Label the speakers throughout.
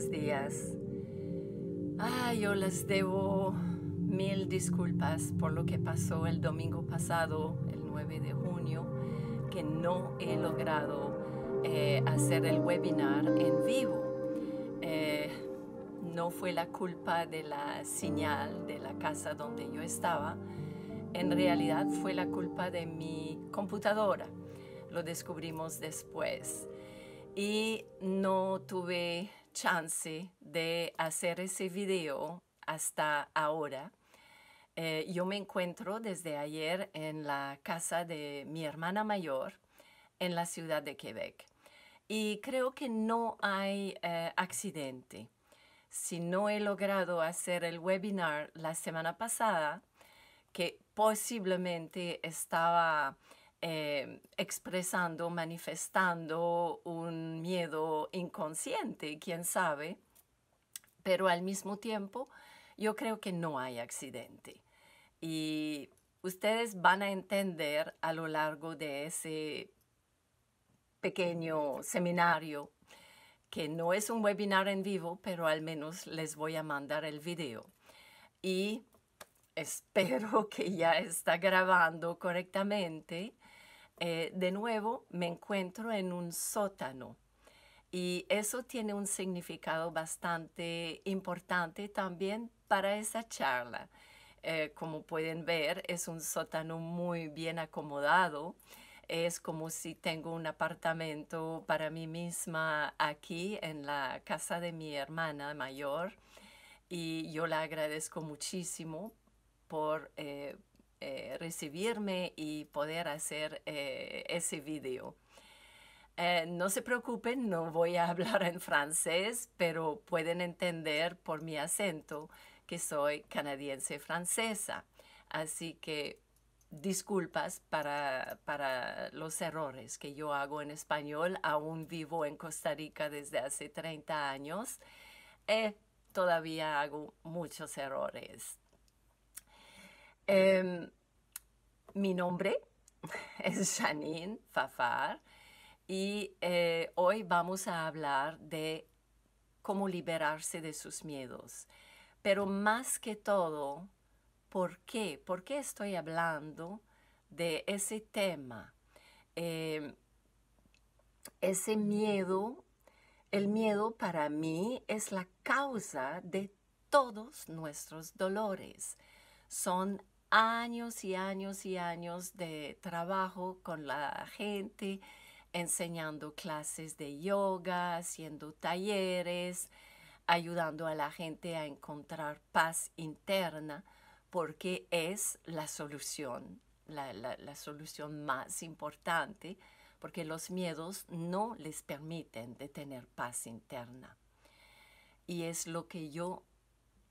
Speaker 1: buenos días. Yo les debo mil disculpas por lo que pasó el domingo pasado, el 9 de junio, que no he logrado hacer el webinar en vivo. No fue la culpa de la señal de la casa donde yo estaba. En realidad fue la culpa de mi computadora. Lo descubrimos después. Y no tuve chance de hacer ese video hasta ahora. Yo me encuentro desde ayer en la casa de mi hermana mayor en la ciudad de Quebec. Y creo que no hay accidente. Si no he logrado hacer el webinar la semana pasada, que posiblemente estaba expresando, manifestando un miedo inconsciente, quién sabe, pero al mismo tiempo yo creo que no hay accidente. Y ustedes van a entender a lo largo de ese pequeño seminario que no es un webinar en vivo, pero al menos les voy a mandar el video. Y espero que ya está grabando correctamente. De nuevo, me encuentro en un sótano y eso tiene un significado bastante importante también para esa charla. Como pueden ver, es un sótano muy bien acomodado. Es como si tengo un apartamento para mí misma aquí en la casa de mi hermana mayor y yo la agradezco muchísimo por recibirme y poder hacer ese video. No se preocupen, no voy a hablar en francés, pero pueden entender por mi acento que soy canadiense francesa. Así que disculpas para los errores que yo hago en español. Aún vivo en Costa Rica desde hace 30 años. Todavía hago muchos errores. Mi nombre es Janine Fafar y hoy vamos a hablar de cómo liberarse de sus miedos. Pero más que todo, ¿por qué? ¿Por qué estoy hablando de ese tema? Ese miedo, el miedo para mí es la causa de todos nuestros dolores. Son años y años y años de trabajo con la gente, enseñando clases de yoga, haciendo talleres, ayudando a la gente a encontrar paz interna, porque es la solución, la solución más importante, porque los miedos no les permiten de tener paz interna. Y es lo que yo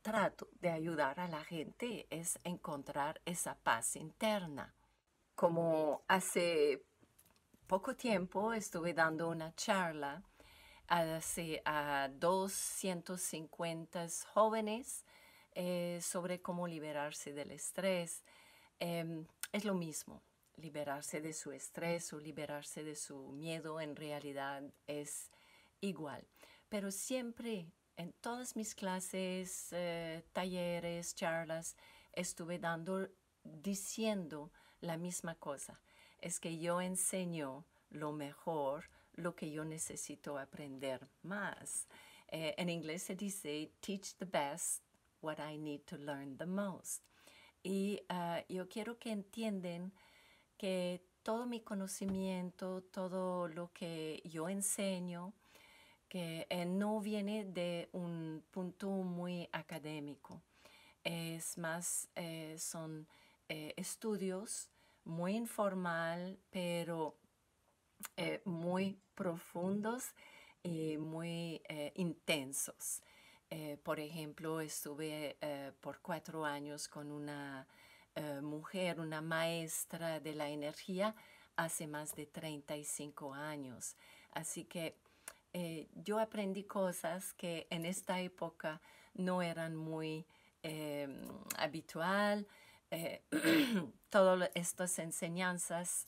Speaker 1: trato de ayudar a la gente, es encontrar esa paz interna. Como hace poco tiempo estuve dando una charla a 250 jóvenes sobre cómo liberarse del estrés. Es lo mismo, liberarse de su estrés o liberarse de su miedo en realidad es igual. Pero siempre en todas mis clases, talleres, charlas, estuve diciendo la misma cosa. Es que yo enseño lo mejor, lo que yo necesito aprender más. En inglés se dice, teach the best what I need to learn the most. Y yo quiero que entiendan que todo mi conocimiento, todo lo que yo enseño, que no viene de un punto muy académico. Es más, son estudios muy informal, pero muy profundos y muy intensos. Por ejemplo, estuve por 4 años con una mujer, una maestra de la energía, hace más de 35 años. Así que yo aprendí cosas que en esta época no eran muy habitual. Todas estas enseñanzas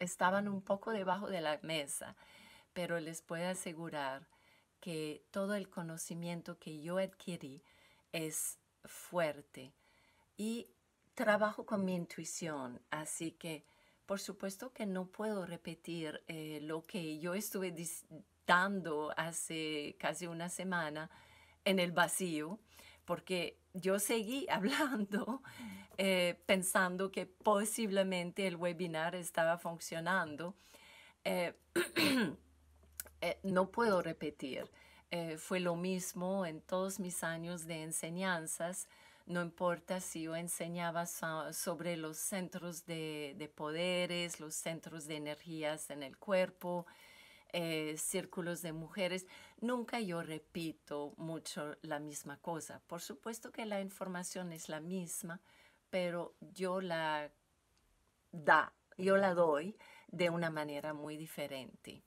Speaker 1: estaban un poco debajo de la mesa, pero les puedo asegurar que todo el conocimiento que yo adquirí es fuerte y trabajo con mi intuición, así que por supuesto que no puedo repetir lo que yo estuve dando hace casi una semana en el vacío, porque yo seguí hablando pensando que posiblemente el webinar estaba funcionando. Eh, no puedo repetir. Fue lo mismo en todos mis años de enseñanzas. No importa si yo enseñaba sobre los centros de poderes, los centros de energías en el cuerpo, círculos de mujeres, nunca yo repito mucho la misma cosa. Por supuesto que la información es la misma, pero yo la doy de una manera muy diferente.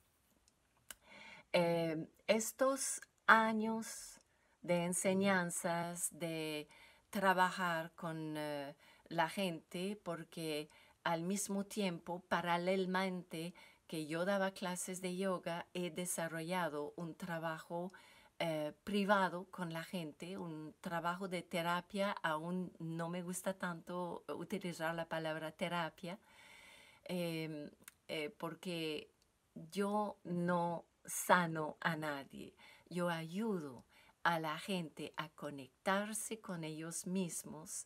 Speaker 1: Estos años de enseñanzas, de trabajar con la gente, porque al mismo tiempo, paralelamente que yo daba clases de yoga, he desarrollado un trabajo privado con la gente, un trabajo de terapia. Aún no me gusta tanto utilizar la palabra terapia, eh, porque yo no sano a nadie, yo ayudo a la gente a conectarse con ellos mismos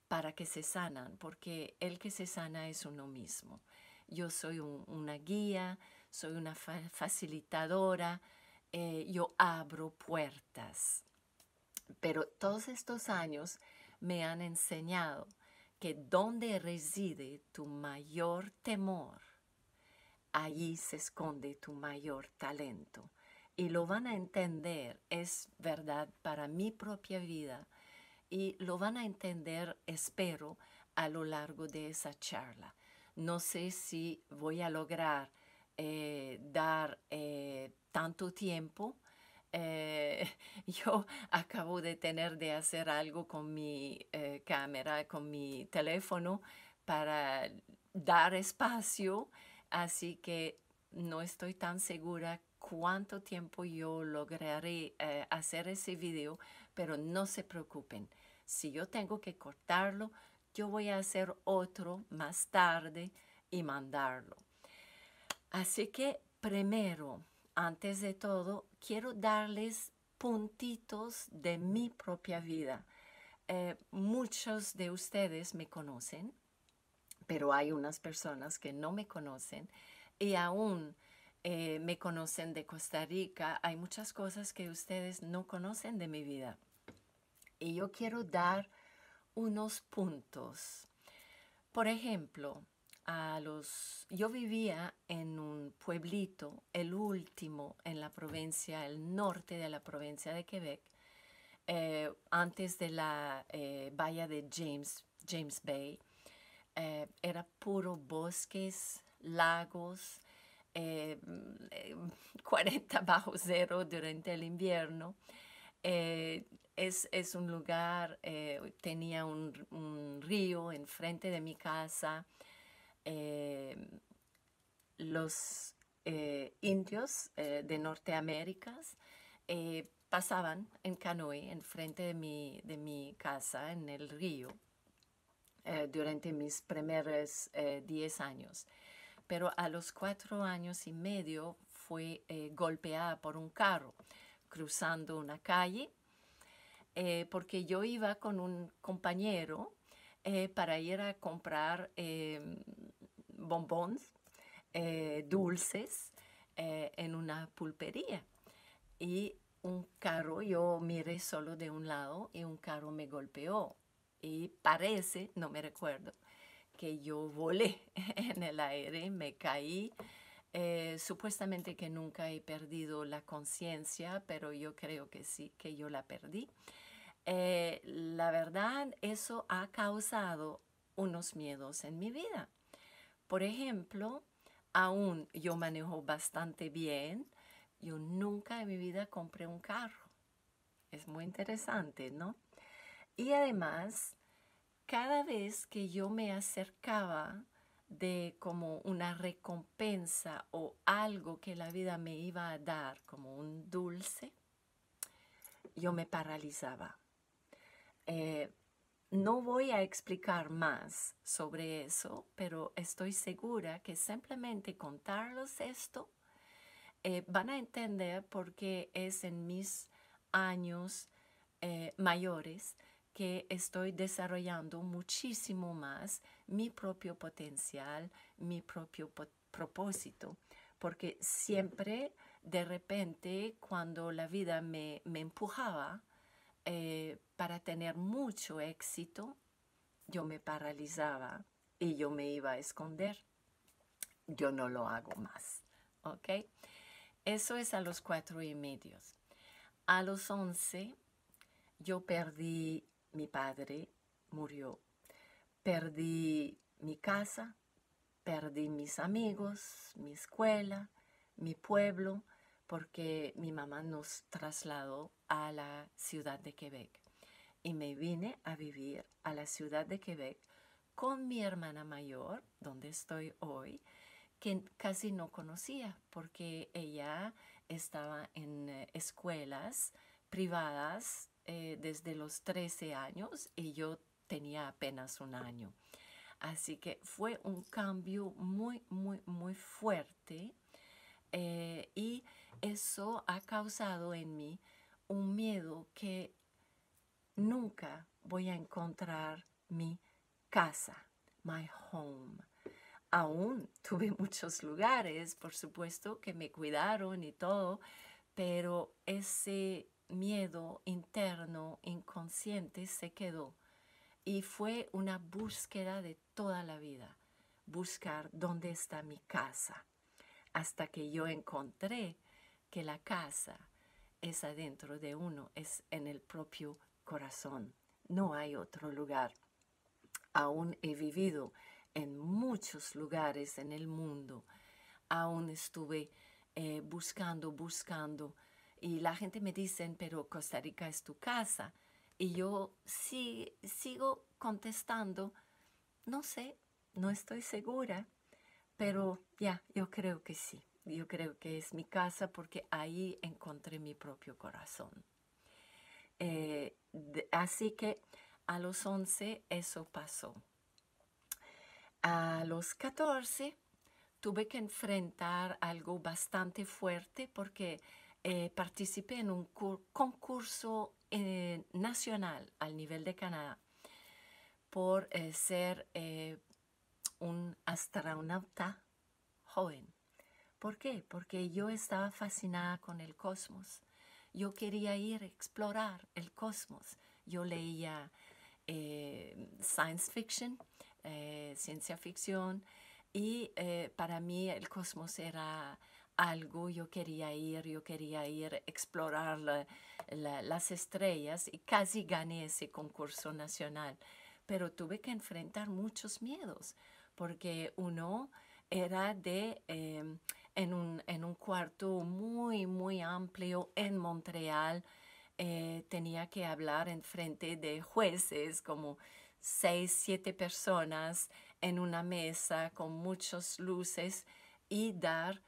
Speaker 1: para que se sanan, porque el que se sana es uno mismo. Yo soy una guía, soy una facilitadora, yo abro puertas. Pero todos estos años me han enseñado que donde reside tu mayor temor, allí se esconde tu mayor talento. Y lo van a entender, es verdad para mi propia vida, y lo van a entender, espero, a lo largo de esa charla. No sé si voy a lograr dar tanto tiempo. Eh, yo acabo de tener de hacer algo con mi cámara, con mi teléfono, para dar espacio, así que no estoy tan segura cuánto tiempo yo lograré hacer ese video, pero no se preocupen. Si yo tengo que cortarlo, yo voy a hacer otro más tarde y mandarlo. Así que primero, antes de todo, quiero darles puntitos de mi propia vida. Muchos de ustedes me conocen, pero hay unas personas que no me conocen y aún me conocen de Costa Rica. Hay muchas cosas que ustedes no conocen de mi vida. Y yo quiero dar unos puntos. Por ejemplo, yo vivía en un pueblito, el último en la provincia, el norte de la provincia de Quebec, antes de la bahía de James Bay. Era puro bosques, lagos, 40 bajo cero durante el invierno. Es un lugar, tenía un río enfrente de mi casa. Los indios de Norteamérica pasaban en canoe enfrente de mi casa en el río durante mis primeros 10 años. Pero a los 4 años y medio fue golpeada por un carro cruzando una calle porque yo iba con un compañero para ir a comprar bonbons, dulces en una pulpería. Y un carro, yo miré solo de un lado y un carro me golpeó. Y parece, no me recuerdo, que yo volé en el aire, me caí. Supuestamente que nunca he perdido la conciencia, pero yo creo que sí, que yo la perdí. La verdad, eso ha causado unos miedos en mi vida. Por ejemplo, aún yo manejo bastante bien, yo nunca en mi vida compré un carro. Es muy interesante, ¿no? Y además, cada vez que yo me acercaba de como una recompensa o algo que la vida me iba a dar, como un dulce, yo me paralizaba. Eh, no voy a explicar más sobre eso, pero estoy segura que simplemente contarles esto, van a entender por qué es en mis años mayores que estoy desarrollando muchísimo más mi propio potencial, mi propio propósito, porque siempre de repente cuando la vida me empujaba para tener mucho éxito, yo me paralizaba y yo me iba a esconder. Yo no lo hago más, ¿ok? Eso es a los 4 y medio. A los 11, yo perdí, mi padre murió, perdí mi casa, perdí mis amigos, mi escuela, mi pueblo, porque mi mamá nos trasladó a la ciudad de Quebec. Y me vine a vivir a la ciudad de Quebec con mi hermana mayor, donde estoy hoy, que casi no conocía porque ella estaba en escuelas privadas desde los 13 años y yo tenía apenas un año. Así que fue un cambio muy, muy, muy fuerte y eso ha causado en mí un miedo que nunca voy a encontrar mi casa, my home. Aún tuve muchos lugares, por supuesto, que me cuidaron y todo, pero ese miedo interno, inconsciente, se quedó. Y fue una búsqueda de toda la vida, buscar dónde está mi casa, hasta que yo encontré que la casa es adentro de uno, es en el propio corazón. No hay otro lugar. Aún he vivido en muchos lugares en el mundo. Aún estuve buscando. Y la gente me dice, pero Costa Rica es tu casa. Y yo sí, sigo contestando, no sé, no estoy segura, pero ya, yo creo que sí. Yo creo que es mi casa porque ahí encontré mi propio corazón. Así que a los 11 eso pasó. A los 14 tuve que enfrentar algo bastante fuerte porque participé en un concurso nacional al nivel de Canadá por ser un astronauta joven. ¿Por qué? Porque yo estaba fascinada con el cosmos. Yo quería ir a explorar el cosmos. Yo leía science fiction, ciencia ficción, y para mí el cosmos era algo, yo quería ir a explorar las estrellas y casi gané ese concurso nacional. Pero tuve que enfrentar muchos miedos porque uno era en un cuarto muy, muy amplio en Montreal. Tenía que hablar en frente de jueces, como 6, 7 personas en una mesa con muchas luces y dar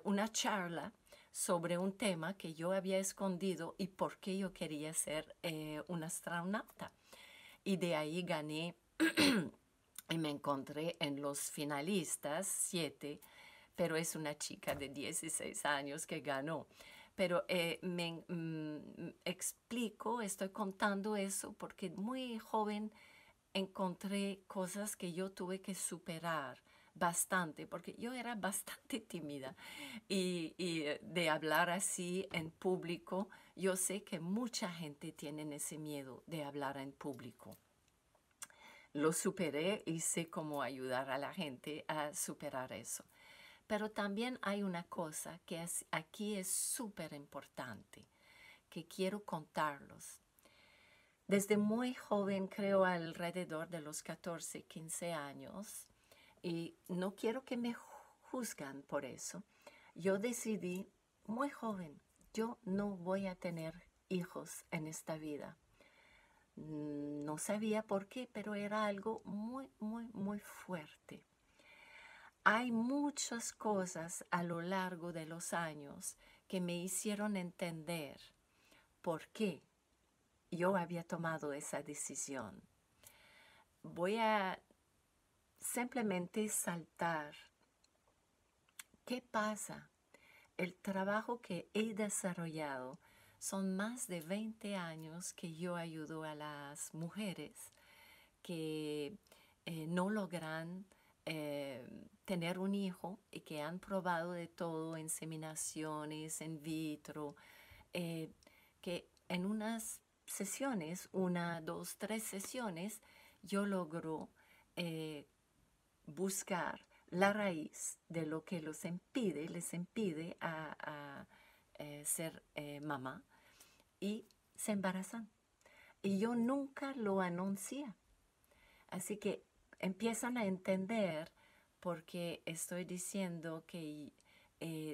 Speaker 1: una charla sobre un tema que yo había escondido y por qué yo quería ser un astronauta. Y de ahí gané y me encontré en los finalistas, 7, pero es una chica de 16 años que ganó. Pero explico, estoy contando eso porque muy joven encontré cosas que yo tuve que superar bastante, porque yo era bastante tímida y de hablar así en público, yo sé que mucha gente tiene ese miedo de hablar en público. Lo superé y sé cómo ayudar a la gente a superar eso. Pero también hay una cosa que aquí es súper importante, que quiero contarlos. Desde muy joven, creo alrededor de los 14, 15 años, y no quiero que me juzgan por eso, yo decidí muy joven, yo no voy a tener hijos en esta vida. No sabía por qué, pero era algo muy, muy, muy fuerte. hay muchas cosas a lo largo de los años que me hicieron entender por qué yo había tomado esa decisión. Voy a simplemente saltar. ¿Qué pasa? El trabajo que he desarrollado son más de 20 años que yo ayudo a las mujeres que no logran tener un hijo y que han probado de todo, inseminaciones, in vitro, que en unas sesiones, 1, 2, 3 sesiones, yo logro buscar la raíz de lo que les impide a ser mamá, y se embarazan. Y yo nunca lo anuncié. Así que empiezan a entender por qué estoy diciendo que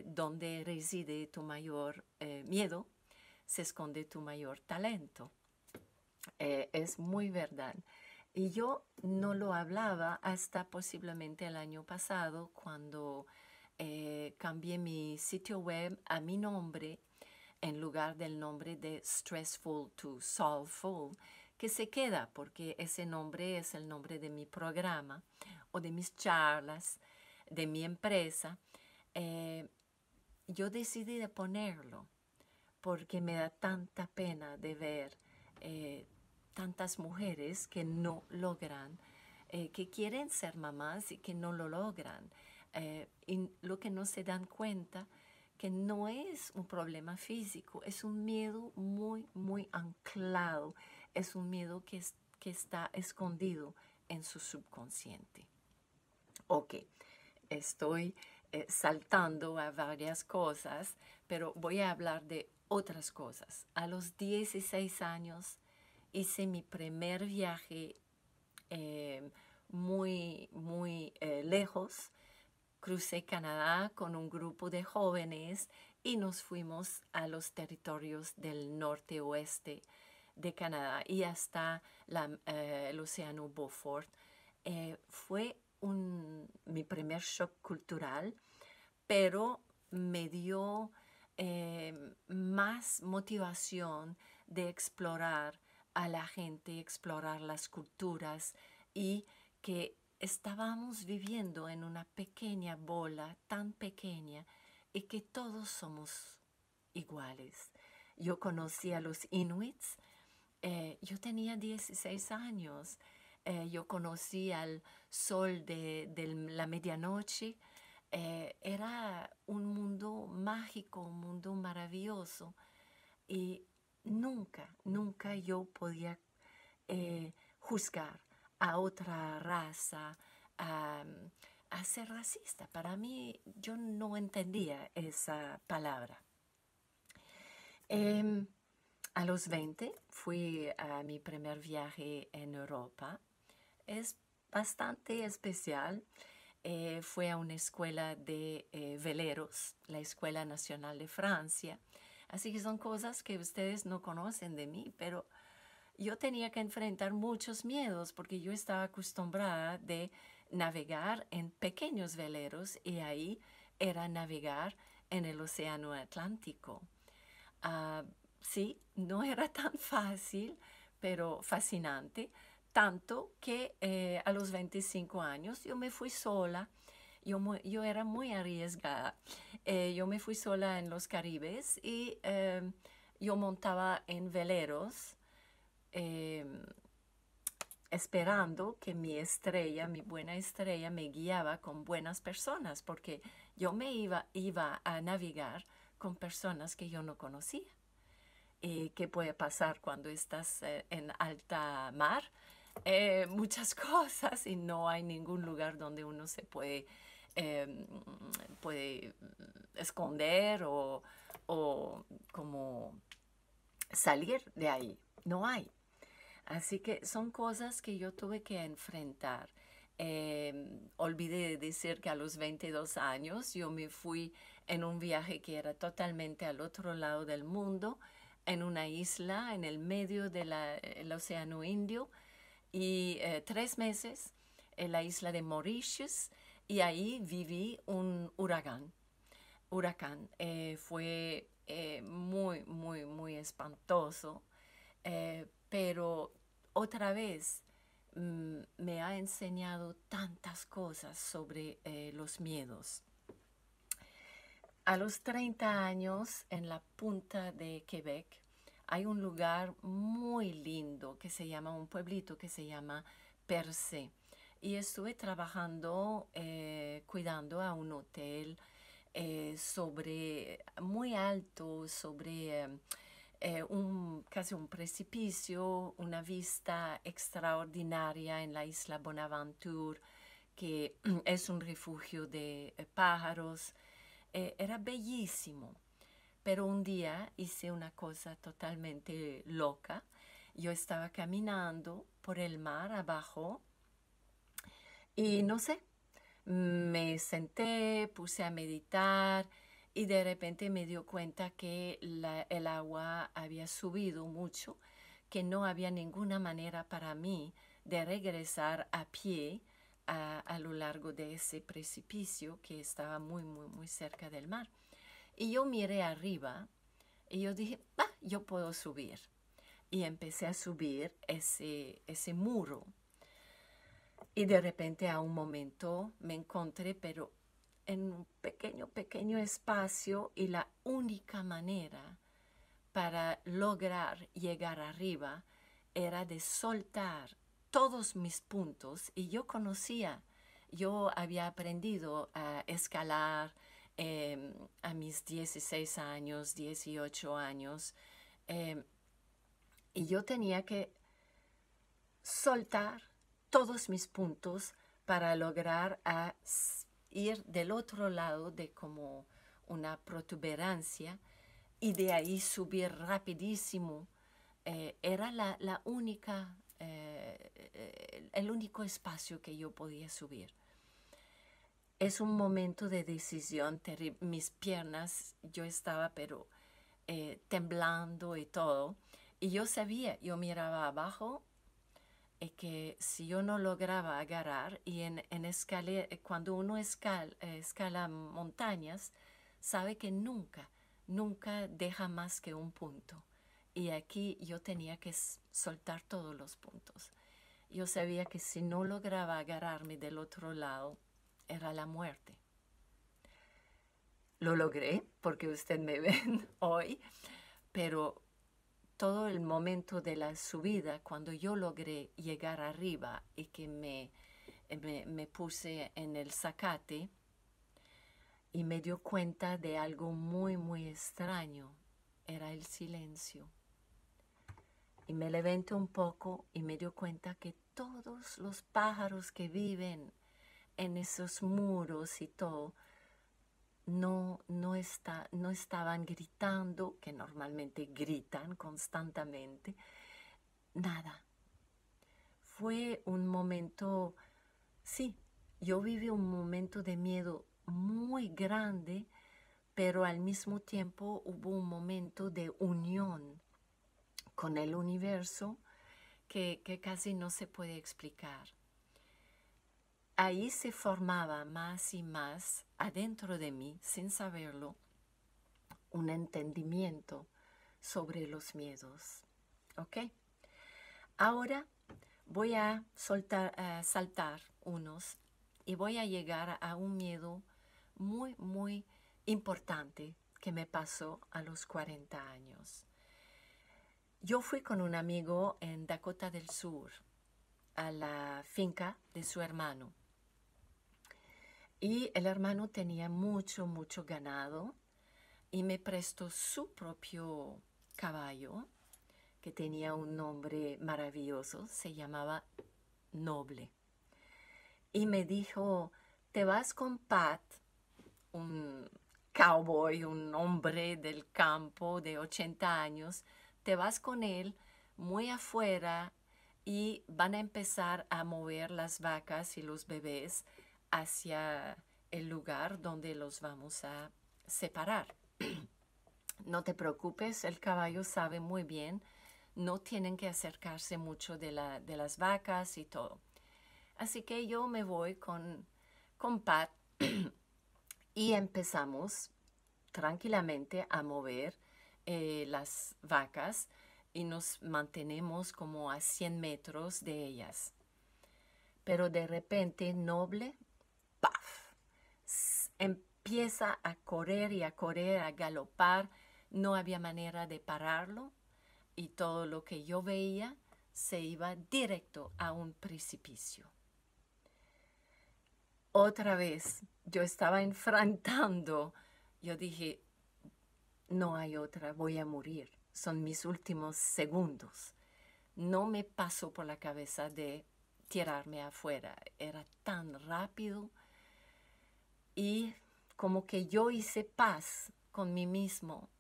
Speaker 1: donde reside tu mayor miedo, se esconde tu mayor talento. Es muy verdad. Y yo no lo hablaba hasta posiblemente el año pasado, cuando cambié mi sitio web a mi nombre en lugar del nombre de Stressful to Soulful, que se queda porque ese nombre es el nombre de mi programa o de mis charlas, de mi empresa. Yo decidí de ponerlo porque me da tanta pena de ver tantas mujeres que no logran, que quieren ser mamás y que no lo logran. Y lo que no se dan cuenta, que no es un problema físico, es un miedo muy, muy anclado, es un miedo que está escondido en su subconsciente. Ok, estoy saltando a varias cosas, pero voy a hablar de otras cosas. A los 16 años hice mi primer viaje muy, muy lejos. Crucé Canadá con un grupo de jóvenes y nos fuimos a los territorios del norte-oeste de Canadá y hasta el océano Beaufort. Fue mi primer shock cultural, pero me dio más motivación de explorar a la gente, explorar las culturas, y que estábamos viviendo en una pequeña bola, tan pequeña, y que todos somos iguales. Yo conocí a los Inuits, yo tenía 16 años, yo conocí al sol de la medianoche. Era un mundo mágico, un mundo maravilloso, y nunca, nunca yo podía juzgar a otra raza, a ser racista. Para mí, yo no entendía esa palabra. A los 20 fui a mi primer viaje en Europa. Es bastante especial. Fue a una escuela de veleros, la Escuela Nacional de Francia. Así que son cosas que ustedes no conocen de mí, pero yo tenía que enfrentar muchos miedos porque yo estaba acostumbrada de navegar en pequeños veleros, y ahí era navegar en el océano Atlántico. Sí, no era tan fácil, pero fascinante, tanto que a los 25 años yo me fui sola. Yo era muy arriesgada. Yo me fui sola en los Caribes y yo montaba en veleros, esperando que mi estrella, mi buena estrella, me guiaba con buenas personas, porque yo me iba a navegar con personas que yo no conocía. ¿Qué puede pasar cuando estás en alta mar? Muchas cosas, y no hay ningún lugar donde uno se puede esconder o como salir de ahí. No hay. Así que son cosas que yo tuve que enfrentar. Olvidé de decir que a los 22 años yo me fui en un viaje que era totalmente al otro lado del mundo, en una isla en el medio del Océano Indio, y 3 meses en la isla de Mauritius. Y ahí viví un huracán. Fue muy, muy, muy espantoso, pero otra vez me ha enseñado tantas cosas sobre los miedos. A los 30 años, en la punta de Quebec, hay un lugar muy lindo que se llama, un pueblito que se llama Percé. Y estuve trabajando, cuidando a un hotel muy alto, sobre casi un precipicio, una vista extraordinaria en la isla Bonaventure, que es un refugio de pájaros. Era bellísimo, pero un día hice una cosa totalmente loca. Yo estaba caminando por el mar abajo y no sé, me senté, puse a meditar y de repente me dio cuenta que el agua había subido mucho, que no había ninguna manera para mí de regresar a pie a lo largo de ese precipicio que estaba muy, muy, muy cerca del mar. Y yo miré arriba y yo dije, yo puedo subir. Y empecé a subir ese muro. Y de repente a un momento me encontré, pero en un pequeño, pequeño espacio, y la única manera para lograr llegar arriba era de soltar todos mis puntos. Y yo había aprendido a escalar a mis 16 años, 18 años, eh, y yo tenía que soltar todos mis puntos para lograr ir del otro lado de como una protuberancia y de ahí subir rapidísimo. Era la única, el único espacio que yo podía subir. Es un momento de decisión terrible. Mis piernas, yo estaba pero temblando y todo. Y yo sabía, yo miraba abajo que si yo no lograba agarrar, y cuando uno escala montañas, sabe que nunca, nunca deja más que un punto. Y aquí yo tenía que soltar todos los puntos. Yo sabía que si no lograba agarrarme del otro lado, era la muerte. Lo logré porque usted me ven hoy, pero todo el momento de la subida, cuando yo logré llegar arriba y que me puse en el zacate, y me dio cuenta de algo muy, muy extraño, era el silencio. Y me levanté un poco y me dio cuenta que todos los pájaros que viven en esos muros y todo, no estaban gritando, que normalmente gritan constantemente, nada. Fue un momento, sí, yo viví un momento de miedo muy grande, pero al mismo tiempo hubo un momento de unión con el universo que casi no se puede explicar. Ahí se formaba más y más adentro de mí, sin saberlo, un entendimiento sobre los miedos. ¿Ok? Ahora voy a saltar unos y voy a llegar a un miedo muy, muy importante que me pasó a los 40 años. Yo fui con un amigo en Dakota del Sur a la finca de su hermano. Y el hermano tenía mucho, mucho ganado y me prestó su propio caballo, que tenía un nombre maravilloso, se llamaba Noble. Y me dijo, te vas con Pat, un cowboy, un hombre del campo de 80 años, te vas con él muy afuera y van a empezar a mover las vacas y los bebés hacia el lugar donde los vamos a separar. No te preocupes, el caballo sabe muy bien, no tienen que acercarse mucho de las vacas y todo. Así que yo me voy con con Pat y empezamos tranquilamente a mover las vacas y nos mantenemos como a 100 metros de ellas. Pero de repente Noble, ¡paf!, empieza a correr y a correr, a galopar. No había manera de pararlo y todo lo que yo veía se iba directo a un precipicio. Otra vez, yo estaba enfrentando, yo dije, no hay otra, voy a morir. Son mis últimos segundos. No me pasó por la cabeza de tirarme afuera. Era tan rápido y como que yo hice paz con mí mismo,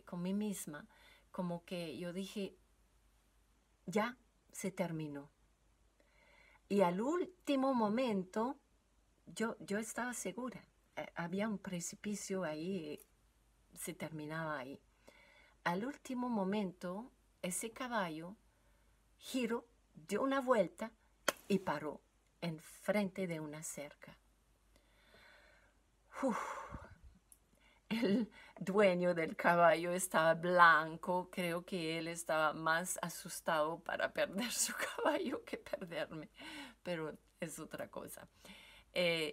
Speaker 1: con mí misma. Como que yo dije, ya se terminó. Y al último momento, yo estaba segura. Había un precipicio ahí, se terminaba ahí. Al último momento, ese caballo giró, dio una vuelta y paró enfrente de una cerca. Uf. El dueño del caballo estaba blanco. Creo que él estaba más asustado para perder su caballo que perderme, pero es otra cosa.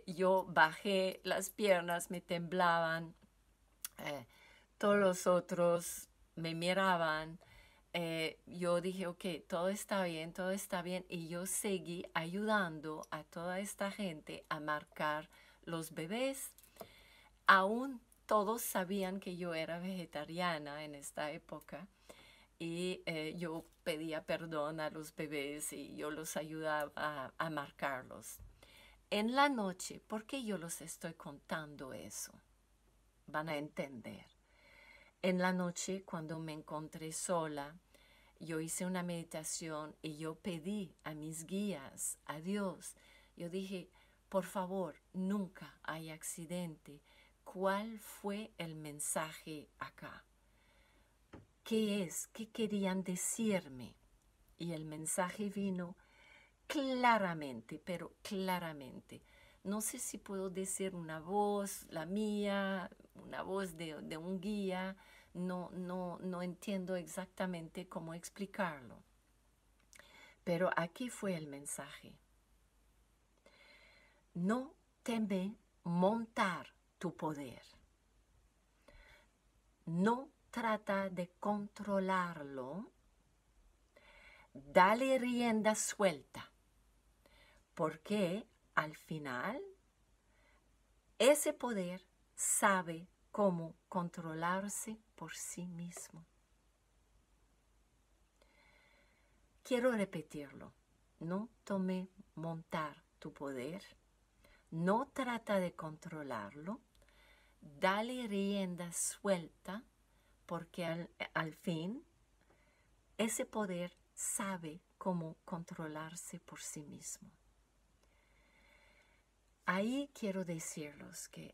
Speaker 1: Yo bajé las piernas, me temblaban. Todos los otros me miraban. Yo dije, ok, todo está bien, todo está bien. Y yo seguí ayudando a toda esta gente a marcar los bebés. Aún todos sabían que yo era vegetariana en esta época. Y yo pedía perdón a los bebés y yo los ayudaba a marcarlos. En la noche, ¿por qué yo los estoy contando eso? Van a entender. En la noche, cuando me encontré sola, yo hice una meditación y yo pedí a mis guías, a Dios. Yo dije, por favor, nunca hay accidente. ¿Cuál fue el mensaje acá? ¿Qué es? ¿Qué querían decirme? Y el mensaje vino claramente, pero claramente. No sé si puedo decir una voz, la mía, una voz de un guía. No entiendo exactamente cómo explicarlo. Pero aquí fue el mensaje. No teme montar tu poder. No trata de controlarlo. Dale rienda suelta. Porque al final ese poder sabe cómo controlarse por sí mismo. Quiero repetirlo. No tome montar tu poder. No trata de controlarlo. Dale rienda suelta porque al fin ese poder sabe cómo controlarse por sí mismo. Ahí quiero decirles que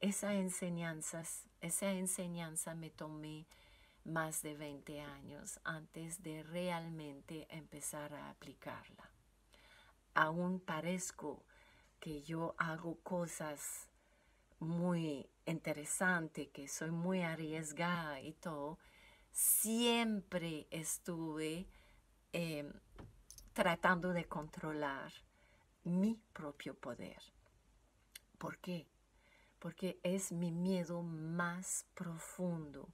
Speaker 1: esa enseñanza me tomé más de 20 años antes de realmente empezar a aplicarla. Aún parezco que yo hago cosas muy interesantes, que soy muy arriesgada y todo. Siempre estuve tratando de controlar mi propio poder. ¿Por qué? Porque es mi miedo más profundo.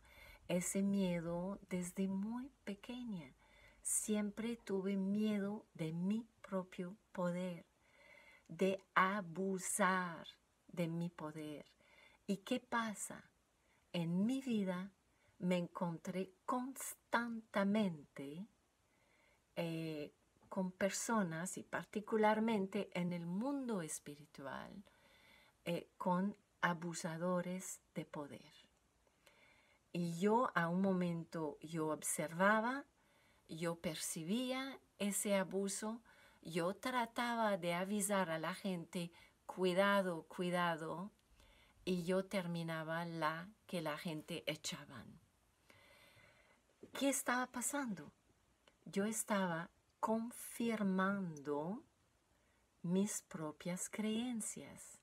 Speaker 1: Ese miedo desde muy pequeña. Siempre tuve miedo de mi propio poder, de abusar de mi poder. ¿Y qué pasa? En mi vida me encontré constantemente con personas, y particularmente en el mundo espiritual, con abusadores de poder. Y yo a un momento, yo observaba, yo percibía ese abuso, yo trataba de avisar a la gente, cuidado, cuidado, y yo terminaba que la gente echaban. ¿Qué estaba pasando? Yo estaba confirmando mis propias creencias.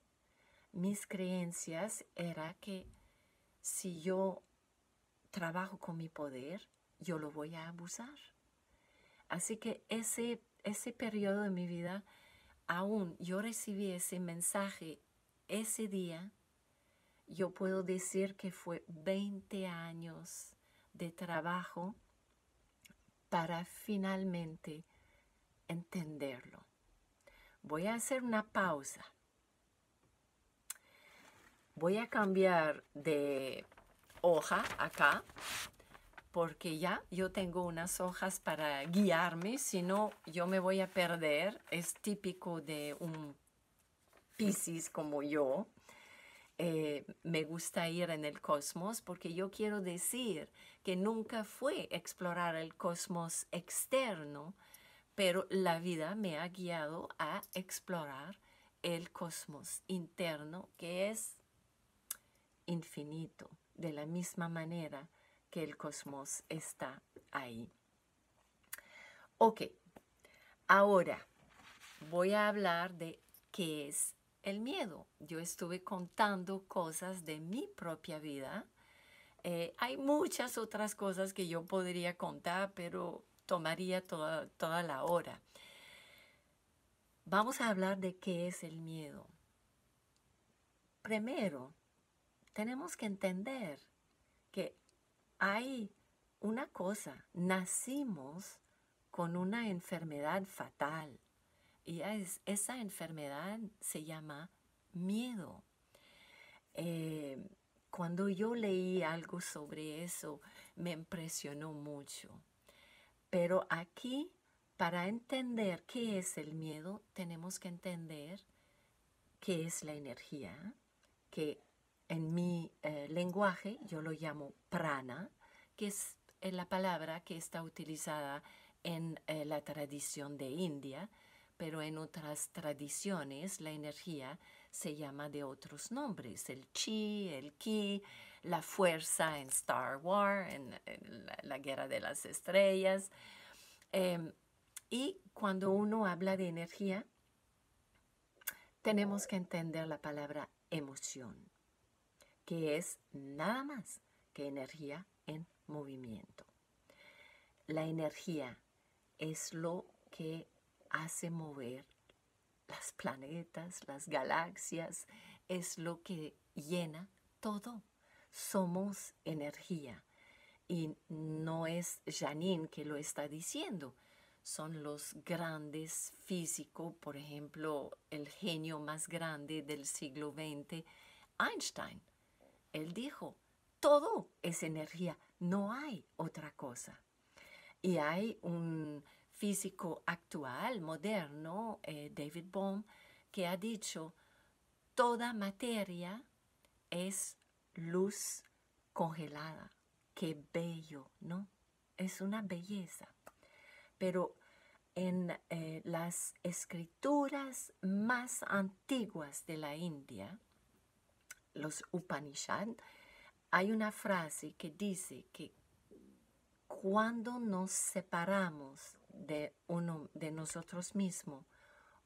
Speaker 1: Mis creencias era que si yo trabajo con mi poder, yo lo voy a abusar. Así que ese periodo de mi vida, aún yo recibí ese mensaje ese día, yo puedo decir que fue 20 años de trabajo para finalmente entenderlo. Voy a hacer una pausa. Voy a cambiar de hoja acá, porque ya yo tengo unas hojas para guiarme, si no yo me voy a perder. Es típico de un Piscis como yo. Me gusta ir en el cosmos porque yo quiero decir que nunca fue explorar el cosmos externo, pero la vida me ha guiado a explorar el cosmos interno, que es infinito, de la misma manera que el cosmos está ahí. Ok, ahora voy a hablar de qué es el miedo. Yo estuve contando cosas de mi propia vida. Hay muchas otras cosas que yo podría contar, pero tomaría toda la hora. Vamos a hablar de qué es el miedo. Primero, tenemos que entender que hay una cosa, nacimos con una enfermedad fatal y esa enfermedad se llama miedo. Cuando yo leí algo sobre eso, me impresionó mucho. Pero aquí, para entender qué es el miedo, tenemos que entender qué es la energía, que en mi lenguaje yo lo llamo prana, que es la palabra que está utilizada en la tradición de India, pero en otras tradiciones la energía se llama de otros nombres, el chi, el ki, la fuerza en Star Wars, en la Guerra de las Estrellas. Y cuando uno habla de energía, tenemos que entender la palabra emoción, que es nada más que energía en movimiento. La energía es lo que hace mover los planetas, las galaxias, es lo que llena todo. Somos energía. Y no es Janine que lo está diciendo. Son los grandes físicos, por ejemplo, el genio más grande del siglo XX, Einstein. Él dijo, todo es energía, no hay otra cosa. Y hay un físico actual, moderno, David Bohm, que ha dicho, toda materia es luz congelada. Qué bello, ¿no? Es una belleza. Pero en las escrituras más antiguas de la India, los Upanishad, hay una frase que dice que cuando nos separamos de nosotros mismos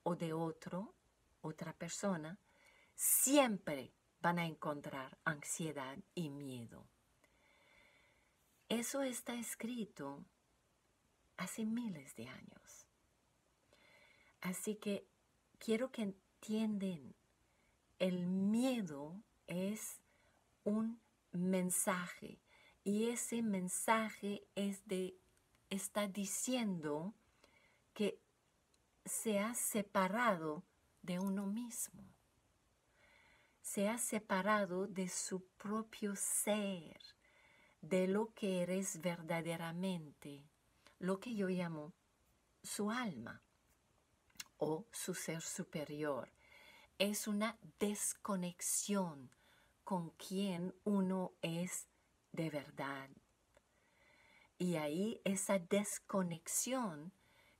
Speaker 1: o de otra persona, siempre van a encontrar ansiedad y miedo. Eso está escrito hace miles de años. Así que quiero que entiendan, el miedo es un mensaje y ese mensaje está diciendo que se ha separado de uno mismo, se ha separado de su propio ser, de lo que eres verdaderamente, lo que yo llamo su alma o su ser superior. Es una desconexión con quien uno es de verdad. Y ahí esa desconexión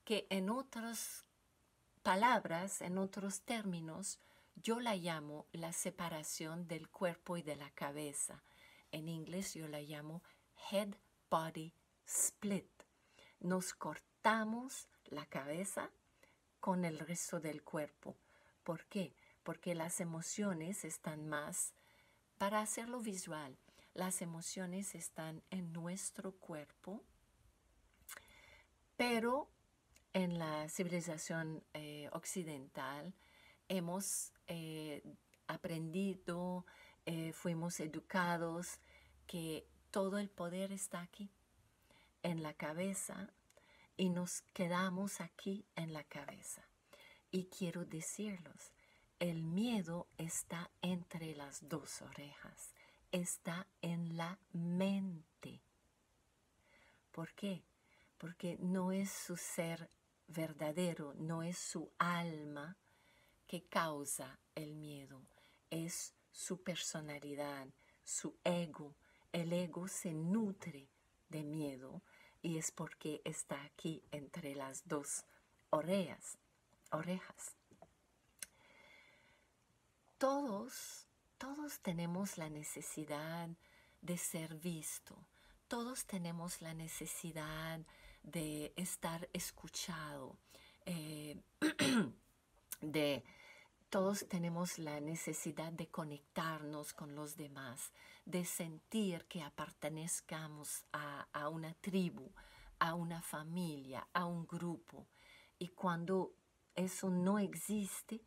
Speaker 1: que en otras palabras, en otros términos, yo la llamo la separación del cuerpo y de la cabeza. En inglés yo la llamo head-body split. Nos cortamos la cabeza con el resto del cuerpo. ¿Por qué? Porque las emociones están más, para hacerlo visual, las emociones están en nuestro cuerpo, pero en la civilización occidental hemos aprendido, fuimos educados que todo el poder está aquí, en la cabeza, y nos quedamos aquí en la cabeza. Y quiero decirlos, el miedo está entre las dos orejas, está en la mente. ¿Por qué? Porque no es su ser verdadero, no es su alma que causa el miedo, es su personalidad, su ego. El ego se nutre de miedo y es porque está aquí entre las dos orejas. Todos tenemos la necesidad de ser visto, todos tenemos la necesidad de estar escuchado, eh, de todos tenemos la necesidad de conectarnos con los demás, de sentir que pertenezcamos a una tribu, a una familia, a un grupo. Y cuando eso no existe,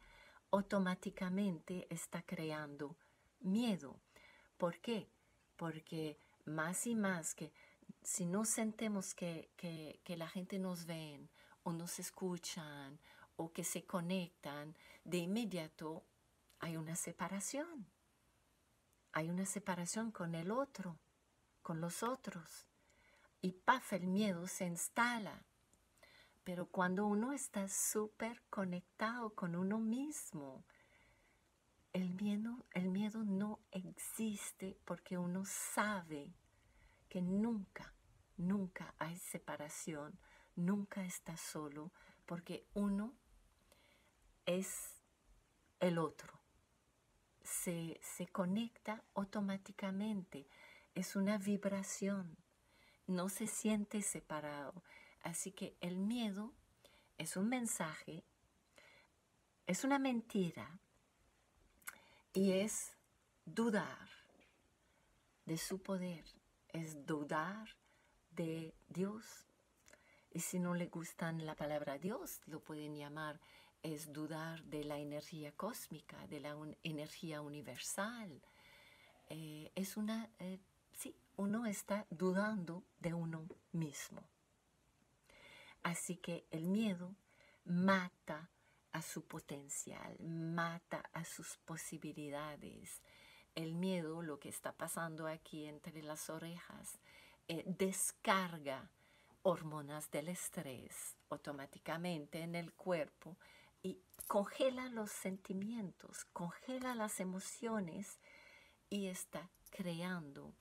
Speaker 1: automáticamente está creando miedo. ¿Por qué? Porque más y más que si no sentimos que la gente nos ve o nos escuchan o que se conectan, de inmediato hay una separación. Hay una separación con el otro, con los otros. Y paf, el miedo se instala. Pero cuando uno está súper conectado con uno mismo, el miedo no existe porque uno sabe que nunca hay separación, nunca está solo, porque uno es el otro. Se conecta automáticamente, es una vibración, no se siente separado. Así que el miedo es un mensaje, es una mentira y es dudar de su poder, es dudar de Dios. Y si no le gustan la palabra Dios, lo pueden llamar, es dudar de la energía cósmica, de la energía universal. Sí, uno está dudando de uno mismo. Así que el miedo mata a su potencial, mata a sus posibilidades. El miedo, lo que está pasando aquí entre las orejas, descarga hormonas del estrés automáticamente en el cuerpo y congela los sentimientos, congela las emociones y está creando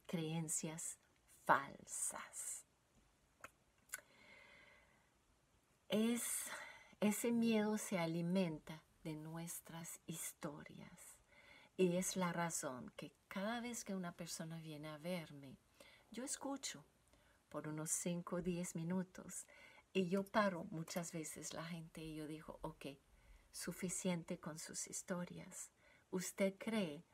Speaker 1: creencias falsas. Ese miedo se alimenta de nuestras historias y es la razón que cada vez que una persona viene a verme, yo escucho por unos 5 o 10 minutos y yo paro muchas veces la gente y yo digo, ok, suficiente con sus historias. ¿Usted cree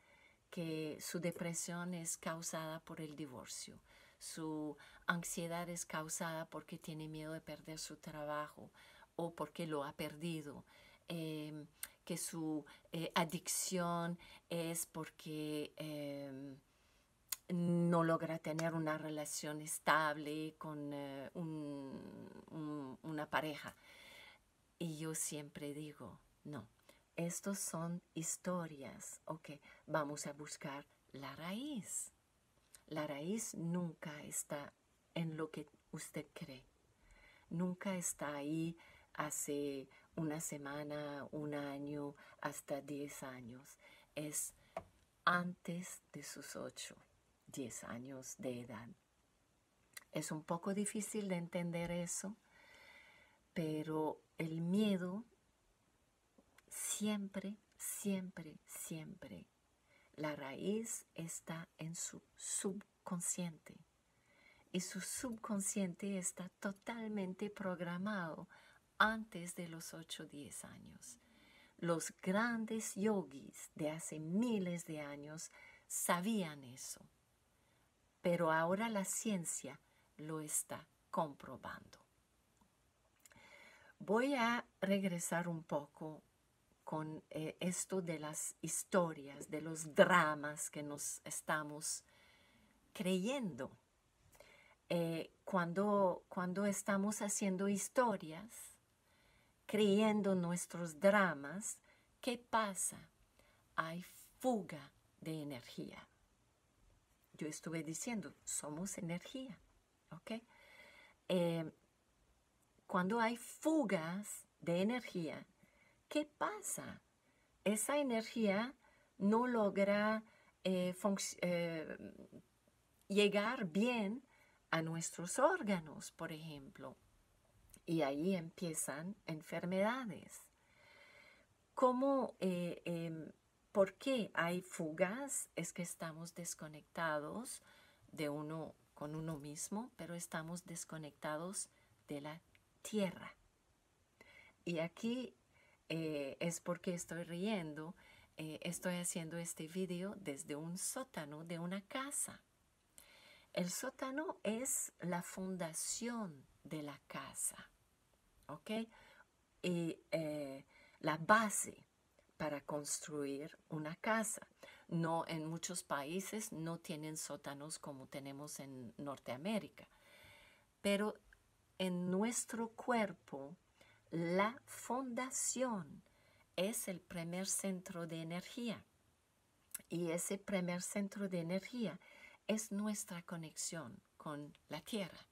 Speaker 1: que su depresión es causada por el divorcio? Su ansiedad es causada porque tiene miedo de perder su trabajo o porque lo ha perdido. Que su adicción es porque no logra tener una relación estable con una pareja. Y yo siempre digo, no, estos son historias. Ok, vamos a buscar la raíz. La raíz nunca está en lo que usted cree. Nunca está ahí hace una semana, un año, hasta 10 años. Es antes de sus 8, 10 años de edad. Es un poco difícil de entender eso, pero el miedo siempre, la raíz está en su subconsciente. Y su subconsciente está totalmente programado antes de los 8 o 10 años. Los grandes yogis de hace miles de años sabían eso, pero ahora la ciencia lo está comprobando. Voy a regresar un poco con esto de las historias, de los dramas que nos estamos creyendo. Cuando estamos haciendo historias, creyendo nuestros dramas, ¿qué pasa? Hay fuga de energía. Yo estuve diciendo, somos energía, ¿ok? Cuando hay fugas de energía, ¿qué pasa? Esa energía no logra llegar bien a nuestros órganos, por ejemplo, y ahí empiezan enfermedades. ¿Por qué hay fugas? Es que estamos desconectados de uno con uno mismo, pero estamos desconectados de la tierra. Y aquí es porque estoy riendo. Estoy haciendo este video desde un sótano de una casa. El sótano es la fundación de la casa, ¿ok? Y la base para construir una casa. No, en muchos países no tienen sótanos como tenemos en Norteamérica, pero en nuestro cuerpo la fundación es el primer centro de energía, y ese primer centro de energía es nuestra conexión con la tierra.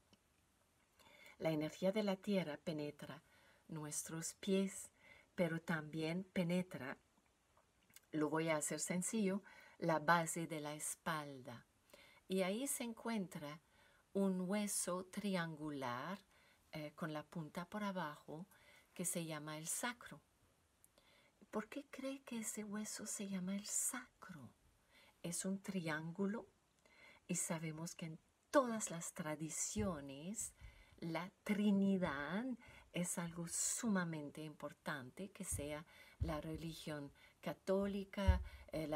Speaker 1: La energía de la tierra penetra nuestros pies, pero también penetra, lo voy a hacer sencillo, la base de la espalda. Y ahí se encuentra un hueso triangular con la punta por abajo que se llama el sacro. ¿Por qué cree que ese hueso se llama el sacro? Es un triángulo y sabemos que en todas las tradiciones la Trinidad es algo sumamente importante, que sea la religión católica, el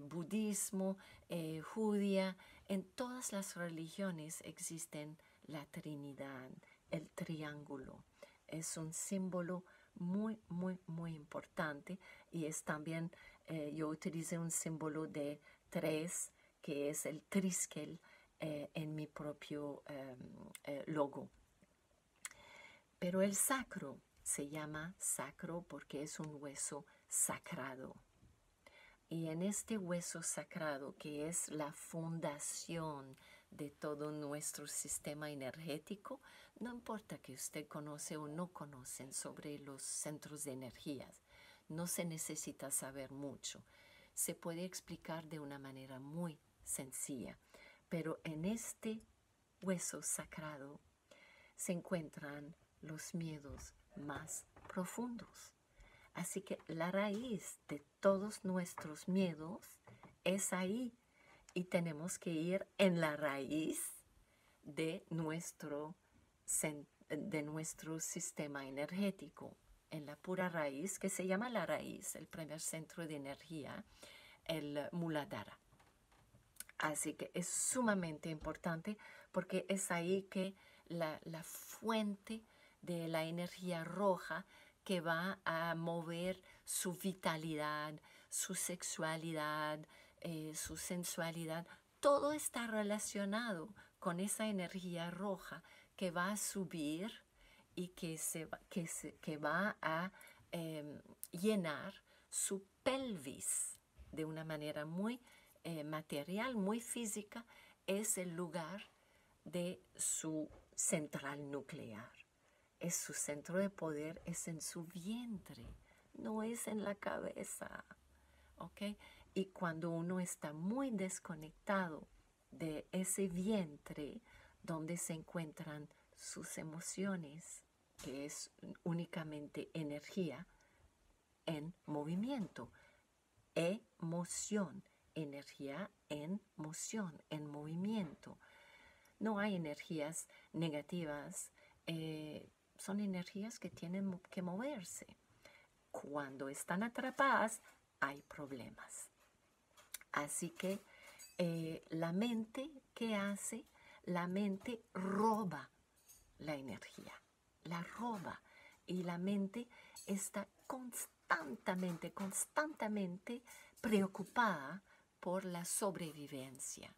Speaker 1: budismo, judía. En todas las religiones existen la Trinidad, el triángulo. Es un símbolo muy, muy, muy importante, y es también, yo utilicé un símbolo de 3, que es el triskel, en mi propio logo. Pero el sacro se llama sacro porque es un hueso sagrado. Y en este hueso sagrado, que es la fundación de todo nuestro sistema energético, no importa que usted conoce o no conocen sobre los centros de energías, no se necesita saber mucho. Se puede explicar de una manera muy sencilla, pero en este hueso sagrado se encuentran los miedos más profundos. Así que la raíz de todos nuestros miedos es ahí, y tenemos que ir en la raíz de nuestro sistema energético, en la pura raíz, que se llama la raíz, el primer centro de energía, el Muladhara. Así que es sumamente importante porque es ahí que la fuente de la energía roja que va a mover su vitalidad, su sexualidad, su sensualidad, todo está relacionado con esa energía roja que va a subir y que va a llenar su pelvis de una manera muy material, muy física. Es el lugar de su central nuclear. Es su centro de poder, es en su vientre, no es en la cabeza, ¿ok? Y cuando uno está muy desconectado de ese vientre donde se encuentran sus emociones, que es únicamente energía en movimiento, emoción, energía en moción, en movimiento. No hay energías negativas son energías que tienen que moverse. Cuando están atrapadas, hay problemas. Así que la mente, ¿qué hace? La mente roba la energía, la roba. Y la mente está constantemente preocupada por la sobrevivencia.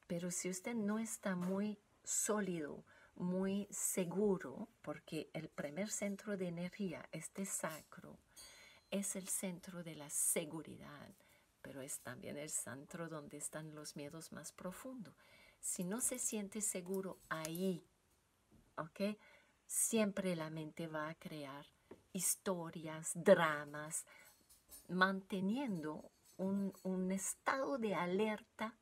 Speaker 1: Pero si usted no está muy sólido, muy seguro, porque el primer centro de energía, este sacro, es el centro de la seguridad, pero es también el centro donde están los miedos más profundos. Si no se siente seguro ahí, ¿ok? Siempre la mente va a crear historias, dramas, manteniendo un estado de alerta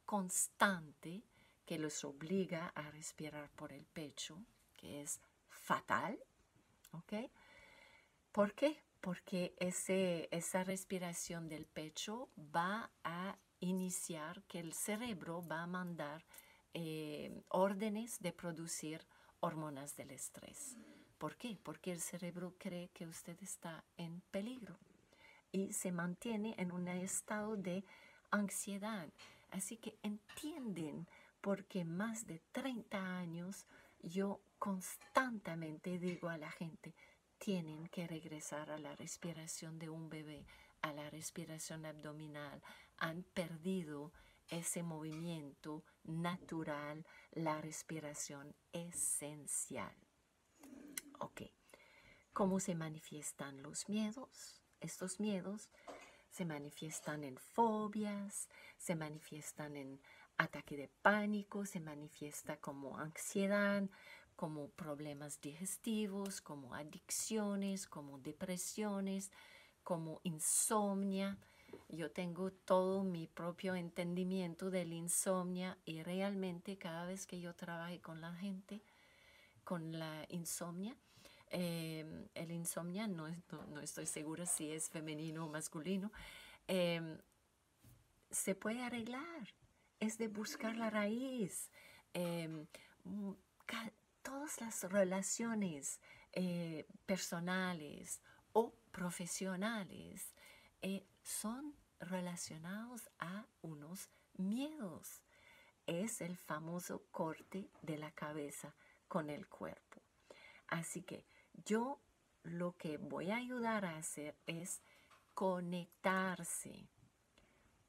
Speaker 1: constante que los obliga a respirar por el pecho, que es fatal, ¿ok? ¿Por qué? Porque esa respiración del pecho va a iniciar que el cerebro va a mandar órdenes de producir hormonas del estrés. ¿Por qué? Porque el cerebro cree que usted está en peligro y se mantiene en un estado de ansiedad. Así que entienden porque más de 30 años yo constantemente digo a la gente, tienen que regresar a la respiración de un bebé, a la respiración abdominal. Han perdido ese movimiento natural, la respiración esencial. Ok, ¿cómo se manifiestan los miedos? Estos miedos se manifiestan en fobias, se manifiestan en ataque de pánico, se manifiesta como ansiedad, como problemas digestivos, como adicciones, como depresiones, como insomnia. Yo tengo todo mi propio entendimiento del insomnia y realmente cada vez que yo trabaje con la gente, con la insomnia, el insomnia, no estoy segura si es femenino o masculino, se puede arreglar. Es de buscar la raíz. Eh, Todas las relaciones personales o profesionales son relacionados a unos miedos. Es el famoso corte de la cabeza con el cuerpo. Así que yo lo que voy a ayudar a hacer es conectarse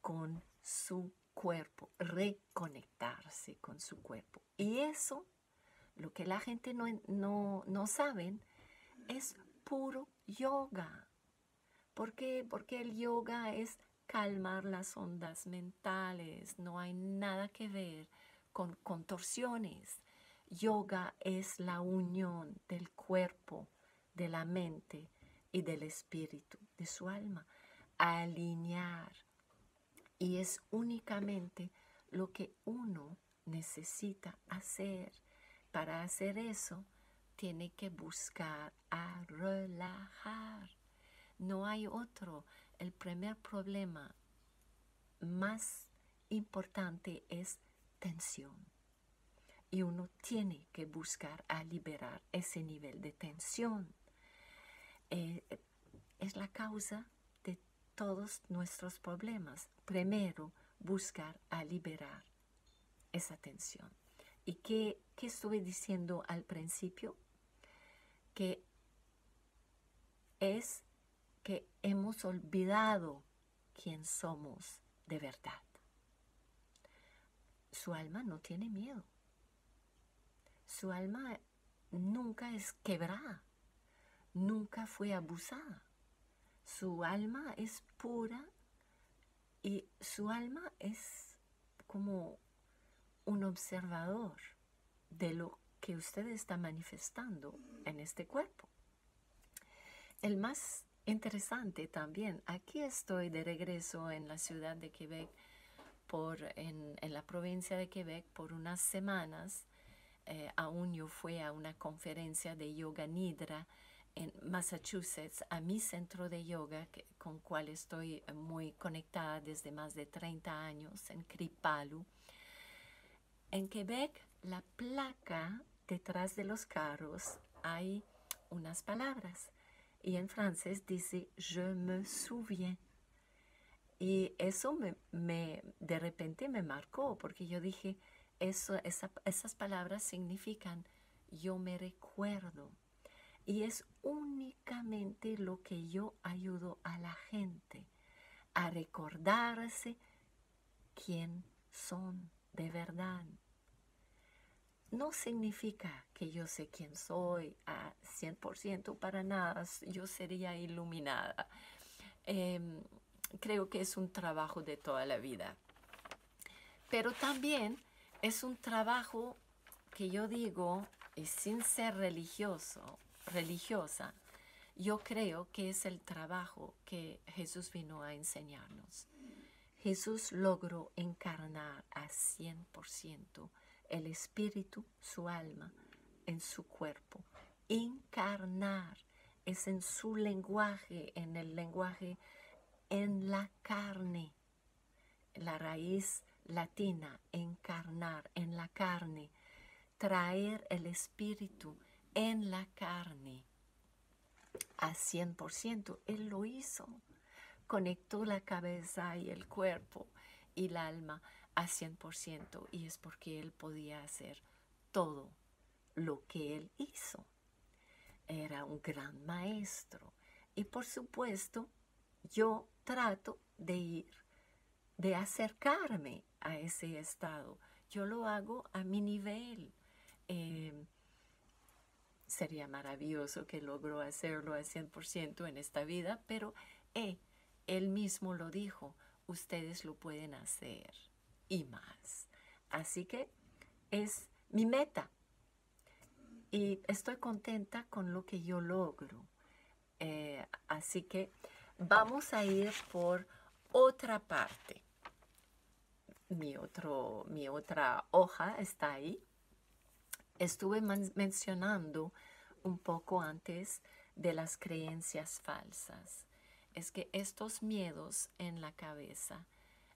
Speaker 1: con su cuerpo, reconectarse con su cuerpo. Y eso, lo que la gente no saben, es puro yoga. ¿Por qué? Porque el yoga es calmar las ondas mentales, no hay nada que ver con contorsiones. Yoga es la unión del cuerpo, de la mente y del espíritu, de su alma, alinear. Y es únicamente lo que uno necesita hacer. Para hacer eso, tiene que buscar a relajar. No hay otro. El primer problema más importante es tensión. Y uno tiene que buscar a liberar ese nivel de tensión. Es la causa de todos nuestros problemas. Primero, buscar a liberar esa tensión. ¿Y qué estuve diciendo al principio? Que es que hemos olvidado quién somos de verdad. Su alma no tiene miedo. Su alma nunca es quebrada, nunca fue abusada. Su alma es pura y su alma es como un observador de lo que usted está manifestando en este cuerpo. El más interesante también, aquí estoy de regreso en la ciudad de Quebec, en la provincia de Quebec por unas semanas. Aún yo fui a una conferencia de yoga nidra en Massachusetts, a mi centro de yoga, con cual estoy muy conectada desde más de 30 años, en Kripalu. En Quebec, la placa detrás de los carros hay unas palabras. Y en francés dice, je me souviens. Y eso de repente me marcó, porque yo dije, esas palabras significan, yo me recuerdo. Y es únicamente lo que yo ayudo a la gente a recordarse quién son de verdad. No significa que yo sé quién soy a 100% para nada, yo sería iluminada. Creo que es un trabajo de toda la vida. Pero también es un trabajo que yo digo, y sin ser religiosa, yo creo que es el trabajo que Jesús vino a enseñarnos. Jesús logró encarnar a 100% el espíritu, su alma, en su cuerpo. Encarnar es en su lenguaje, en el lenguaje, en la carne. La raíz latina, encarnar, en la carne. Traer el espíritu en la carne a 100%. Él lo hizo. Conectó la cabeza y el cuerpo y el alma a 100%, y es porque él podía hacer todo lo que él hizo. Era un gran maestro. Y por supuesto, yo trato de acercarme a ese estado. Yo lo hago a mi nivel. Sería maravilloso que logró hacerlo al 100% en esta vida, pero él mismo lo dijo, ustedes lo pueden hacer y más. Así que es mi meta y estoy contenta con lo que yo logro. Así que vamos a ir por otra parte. Mi otra hoja está ahí. Estuve mencionando un poco antes de las creencias falsas. Es que estos miedos en la cabeza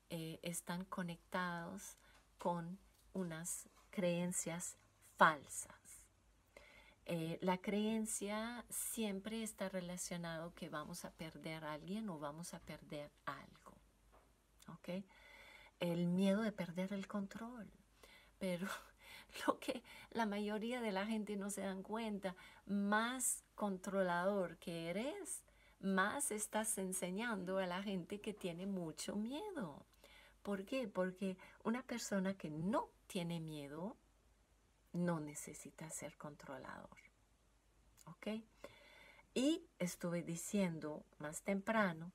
Speaker 1: están conectados con unas creencias falsas. La creencia siempre está relacionado que vamos a perder a alguien o vamos a perder algo. ¿Ok? El miedo de perder el control. Pero lo que la mayoría de la gente no se dan cuenta, más controlador que eres, más estás enseñando a la gente que tiene mucho miedo. ¿Por qué? Porque una persona que no tiene miedo no necesita ser controlador. ¿Ok? Y estuve diciendo más temprano,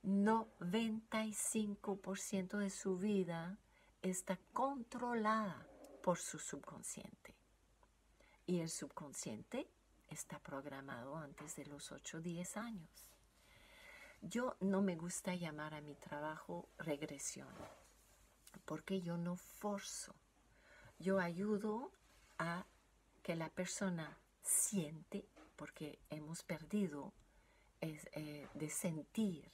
Speaker 1: 95% de su vida está controlada por su subconsciente. Y el subconsciente está programado antes de los 8 o 10 años. Yo no me gusta llamar a mi trabajo regresión, porque yo no forzo. Yo ayudo a que la persona siente, porque hemos perdido de sentir,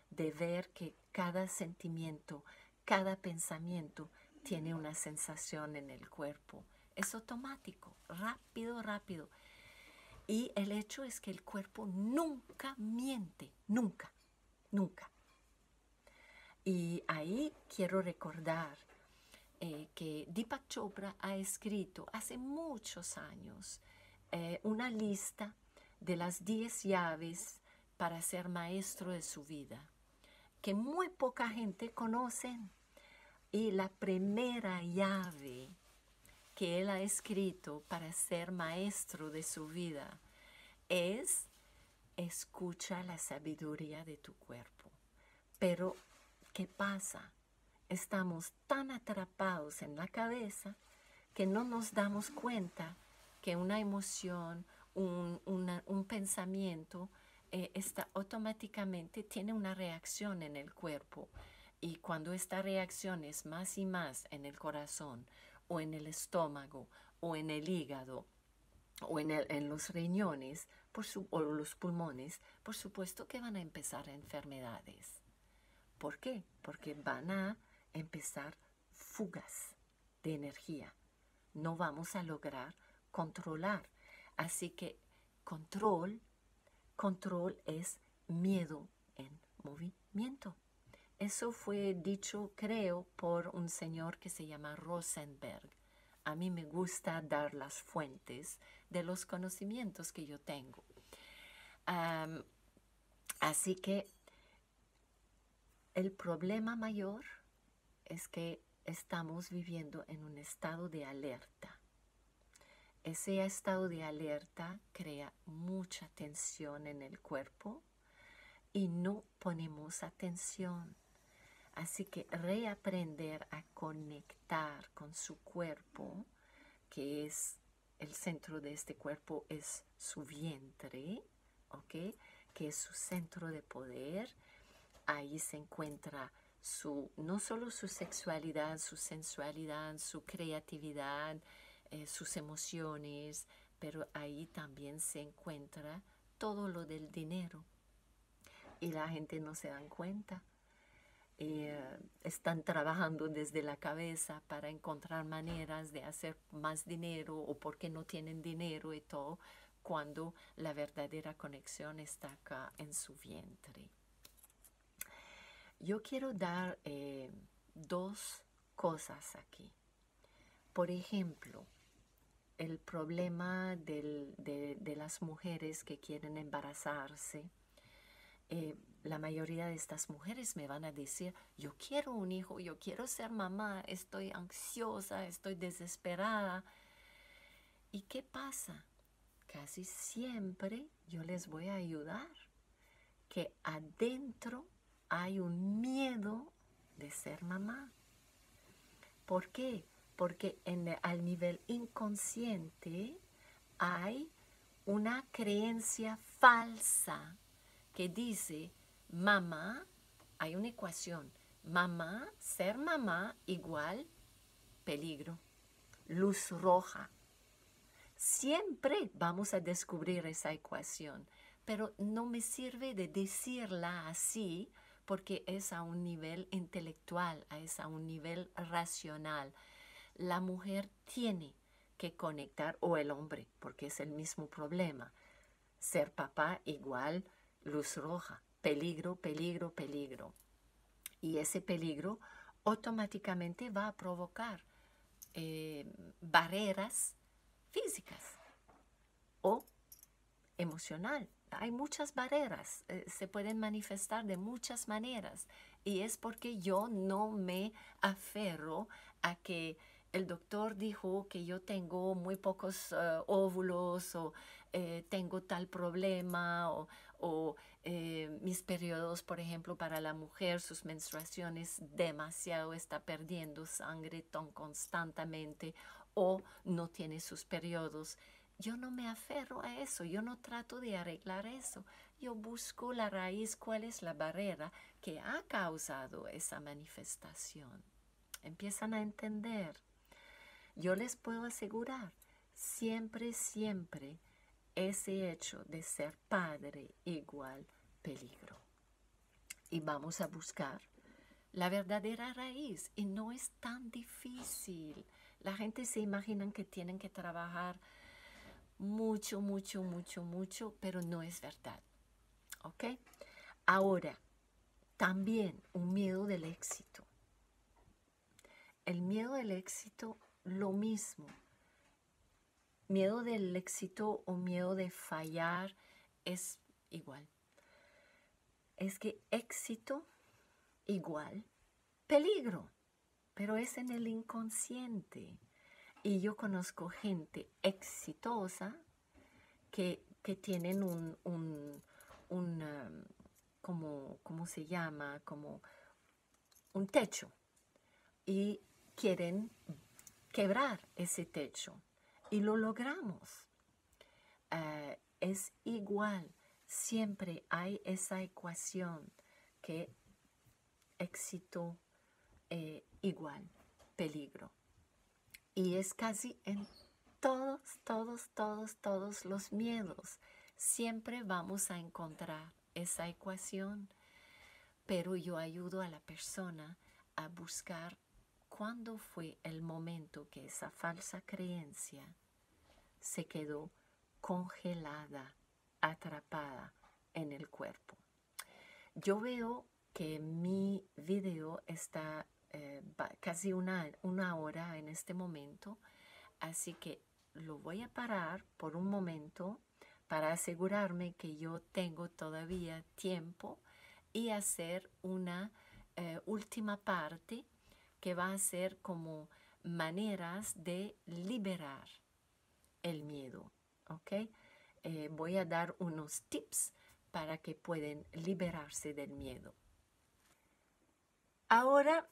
Speaker 1: de ver que cada sentimiento, cada pensamiento tiene una sensación en el cuerpo. Es automático, rápido, rápido. Y el hecho es que el cuerpo nunca miente, nunca, nunca. Y ahí quiero recordar que Deepak Chopra ha escrito hace muchos años una lista de las 10 llaves para ser maestro de su vida, que muy poca gente conoce. Y la primera llave que él ha escrito para ser maestro de su vida es: escucha la sabiduría de tu cuerpo. Pero, ¿qué pasa? Estamos tan atrapados en la cabeza que no nos damos cuenta que una emoción, un pensamiento automáticamente tiene una reacción en el cuerpo. Y cuando esta reacción es más y más en el corazón, o en el estómago, o en el hígado, o en los riñones, o los pulmones, por supuesto que van a empezar enfermedades. ¿Por qué? Porque van a empezar fugas de energía. No vamos a lograr controlar. Así que control, control es miedo en movimiento. Eso fue dicho, creo, por un señor que se llama Rosenberg. A mí me gusta dar las fuentes de los conocimientos que yo tengo. Así que el problema mayor es que estamos viviendo en un estado de alerta. Ese estado de alerta crea mucha tensión en el cuerpo y no ponemos atención. Así que reaprender a conectar con su cuerpo, que es el centro de este cuerpo, es su vientre, ¿ok? Que es su centro de poder. Ahí se encuentra no solo su sexualidad, su sensualidad, su creatividad, sus emociones, pero ahí también se encuentra todo lo del dinero. Y la gente no se dan cuenta. Están trabajando desde la cabeza para encontrar maneras de hacer más dinero o porque no tienen dinero y todo, cuando la verdadera conexión está acá en su vientre. Yo quiero dar dos cosas aquí. Por ejemplo, el problema de las mujeres que quieren embarazarse. La mayoría de estas mujeres me van a decir, yo quiero un hijo, yo quiero ser mamá, estoy ansiosa, estoy desesperada. ¿Y qué pasa? Casi siempre yo les voy a ayudar, que adentro hay un miedo de ser mamá. ¿Por qué? Porque al nivel inconsciente hay una creencia falsa que dice, mamá, hay una ecuación, ser mamá igual peligro, luz roja. Siempre vamos a descubrir esa ecuación, pero no me sirve de decirla así porque es a un nivel intelectual, es a un nivel racional. La mujer tiene que conectar, o el hombre, porque es el mismo problema. Ser papá igual luz roja, peligro, peligro, peligro. Y ese peligro automáticamente va a provocar barreras físicas o emocional. Hay muchas barreras, se pueden manifestar de muchas maneras y es porque yo no me aferro a que el doctor dijo que yo tengo muy pocos óvulos o tengo tal problema o mis periodos, por ejemplo, para la mujer, sus menstruaciones demasiado está perdiendo sangre tan constantemente o no tiene sus periodos. Yo no me aferro a eso, yo no trato de arreglar eso. Yo busco la raíz, cuál es la barrera que ha causado esa manifestación. Empiezan a entender. Yo les puedo asegurar, siempre, siempre, ese hecho de ser padre igual peligro. Y vamos a buscar la verdadera raíz. Y no es tan difícil. La gente se imagina que tienen que trabajar mucho, mucho, mucho, mucho, pero no es verdad. ¿Ok? Ahora, también un miedo del éxito. El miedo del éxito, lo mismo. Miedo del éxito o miedo de fallar es igual. Es que éxito igual peligro, pero es en el inconsciente. Y yo conozco gente exitosa que tienen ¿cómo se llama? Como un techo. Y quieren quebrar ese techo. Y lo logramos. Es igual. Siempre hay esa ecuación que éxito igual peligro. Y es casi en todos los miedos. Siempre vamos a encontrar esa ecuación, pero yo ayudo a la persona a buscar cuándo fue el momento que esa falsa creencia se quedó congelada, atrapada en el cuerpo. Yo veo que mi video está casi una hora en este momento, así que lo voy a parar por un momento para asegurarme que yo tengo todavía tiempo y hacer una última parte que va a ser como maneras de liberar el miedo, ¿ok? Voy a dar unos tips para que puedan liberarse del miedo. Ahora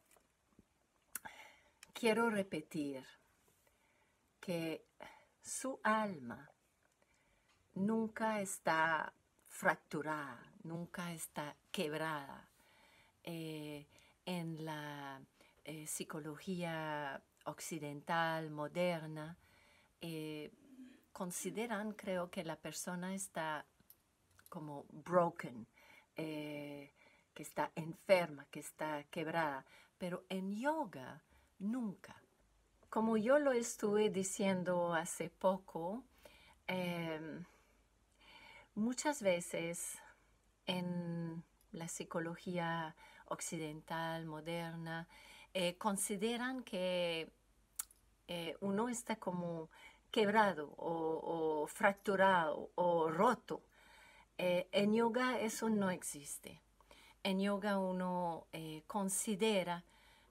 Speaker 1: quiero repetir que su alma nunca está fracturada, nunca está quebrada. En la psicología occidental, moderna, consideran, creo, que la persona está como broken, que está enferma, que está quebrada. Pero en yoga, nunca. Como yo lo estuve diciendo hace poco, muchas veces en la psicología occidental, moderna, consideran que uno está como quebrado o fracturado o roto. En yoga eso no existe. En yoga uno considera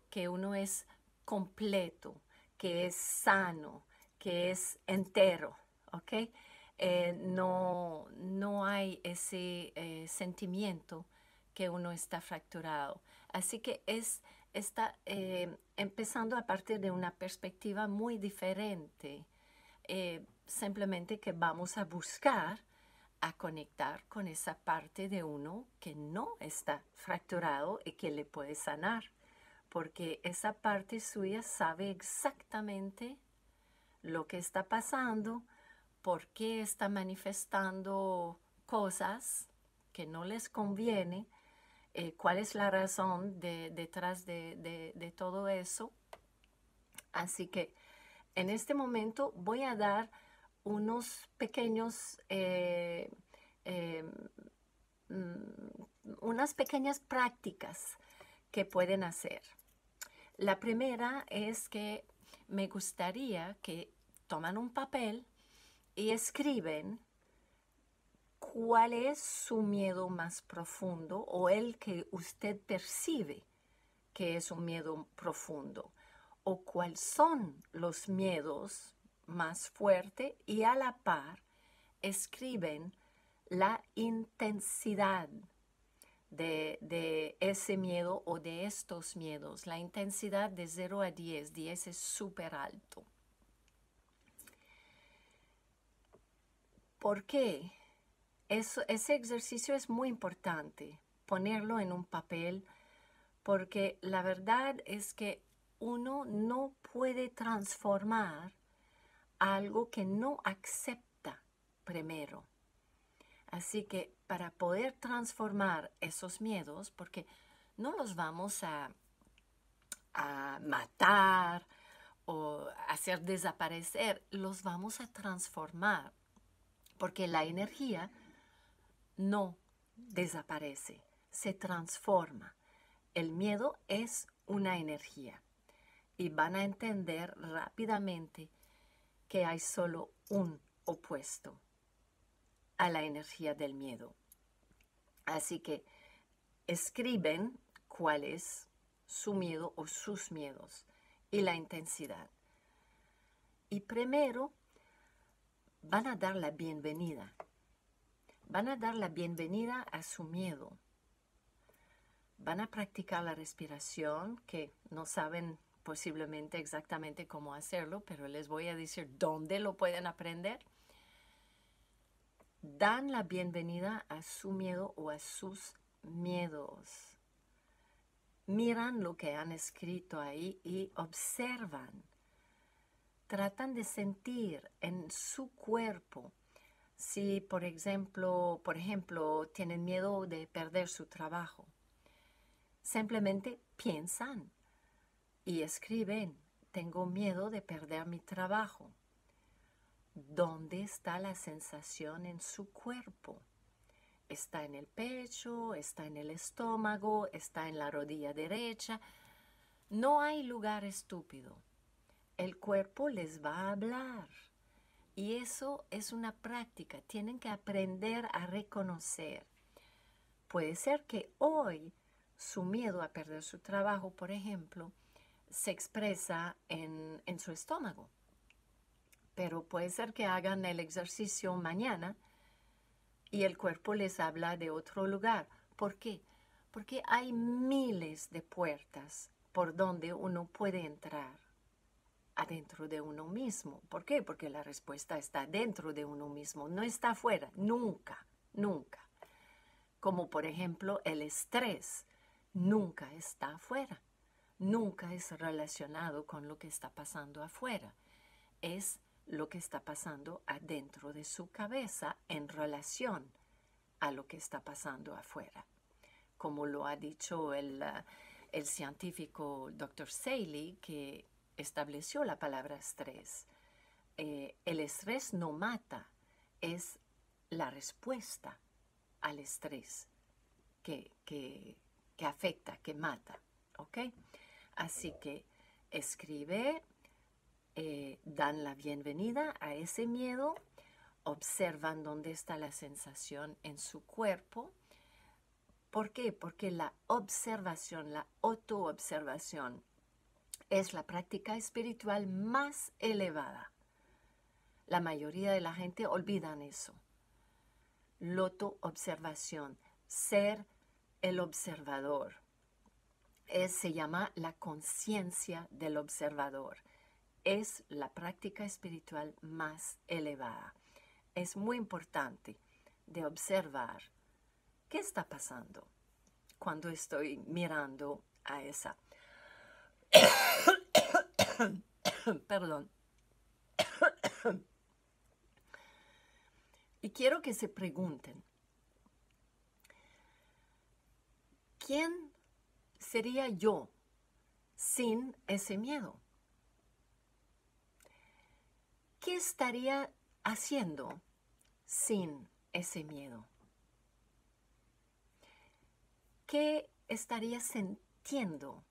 Speaker 1: que uno es completo, que es sano, que es entero, ¿ok? No hay ese sentimiento que uno está fracturado. Así que está empezando a partir de una perspectiva muy diferente. Simplemente que vamos a buscar a conectar con esa parte de uno que no está fracturado y que le puede sanar, porque esa parte suya sabe exactamente lo que está pasando, por qué está manifestando cosas que no les conviene, cuál es la razón detrás de todo eso. Así que en este momento voy a dar unos pequeños, unas pequeñas prácticas que pueden hacer. La primera es que me gustaría que toman un papel y escriben cuál es su miedo más profundo o el que usted percibe que es un miedo profundo, o cuáles son los miedos más fuertes, y a la par escriben la intensidad de ese miedo o de estos miedos. La intensidad de 0 a 10, 10 es súper alto. ¿Por qué? Ese ejercicio es muy importante, ponerlo en un papel, porque la verdad es que uno no puede transformar algo que no acepta primero. Así que para poder transformar esos miedos, porque no los vamos a matar o hacer desaparecer, los vamos a transformar, porque la energía no desaparece, se transforma. El miedo es una energía y van a entender rápidamente que hay solo un opuesto a la energía del miedo. Así que escriben cuál es su miedo o sus miedos y la intensidad. Y primero van a dar la bienvenida. Van a dar la bienvenida a su miedo. Van a practicar la respiración, que no saben posiblemente exactamente cómo hacerlo, pero les voy a decir dónde lo pueden aprender. Dan la bienvenida a su miedo o a sus miedos. Miran lo que han escrito ahí y observan. Tratan de sentir en su cuerpo. Si, por ejemplo, tienen miedo de perder su trabajo, simplemente piensan y escriben: tengo miedo de perder mi trabajo. dónde está la sensación en su cuerpo. Está en el pecho, está en el estómago, está en la rodilla derecha. No hay lugar estúpido. El cuerpo les va a hablar. Y eso es una práctica. Tienen que aprender a reconocer. Puede ser que hoy su miedo a perder su trabajo, por ejemplo, se expresa en su estómago. Pero puede ser que hagan el ejercicio mañana y el cuerpo les habla de otro lugar. ¿Por qué? Porque hay miles de puertas por donde uno puede entrar adentro de uno mismo. ¿Por qué? Porque la respuesta está dentro de uno mismo, no está afuera, nunca, nunca. Como por ejemplo el estrés, nunca está afuera, nunca es relacionado con lo que está pasando afuera. Es lo que está pasando adentro de su cabeza en relación a lo que está pasando afuera. Como lo ha dicho el científico Dr. Seeley, que estableció la palabra estrés. El estrés no mata, es la respuesta al estrés que afecta, que mata. ¿Ok? Así que escribe, dan la bienvenida a ese miedo, observan dónde está la sensación en su cuerpo. ¿Por qué? Porque la observación, la autoobservación, es la práctica espiritual más elevada. La mayoría de la gente olvidan eso. La autoobservación, ser el observador, se llama la conciencia del observador. Es la práctica espiritual más elevada. Es muy importante de observar qué está pasando cuando estoy mirando a esa. Perdón. Y quiero que se pregunten, ¿quién sería yo sin ese miedo? ¿Qué estaría haciendo sin ese miedo? ¿Qué estaría sintiendo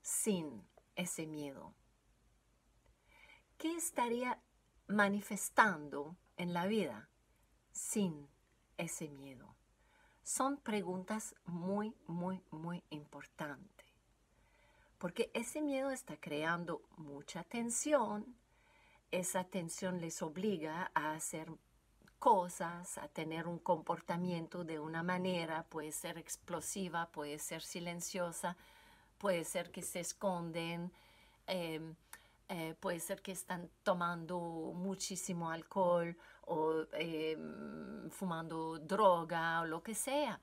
Speaker 1: sin ese miedo? ¿Qué estaría manifestando en la vida sin ese miedo? Son preguntas muy, muy, muy importantes. Porque ese miedo está creando mucha tensión. Esa tensión les obliga a hacer cosas, a tener un comportamiento de una manera. Puede ser explosiva, puede ser silenciosa, puede ser que se esconden. Puede ser que están tomando muchísimo alcohol o fumando droga o lo que sea.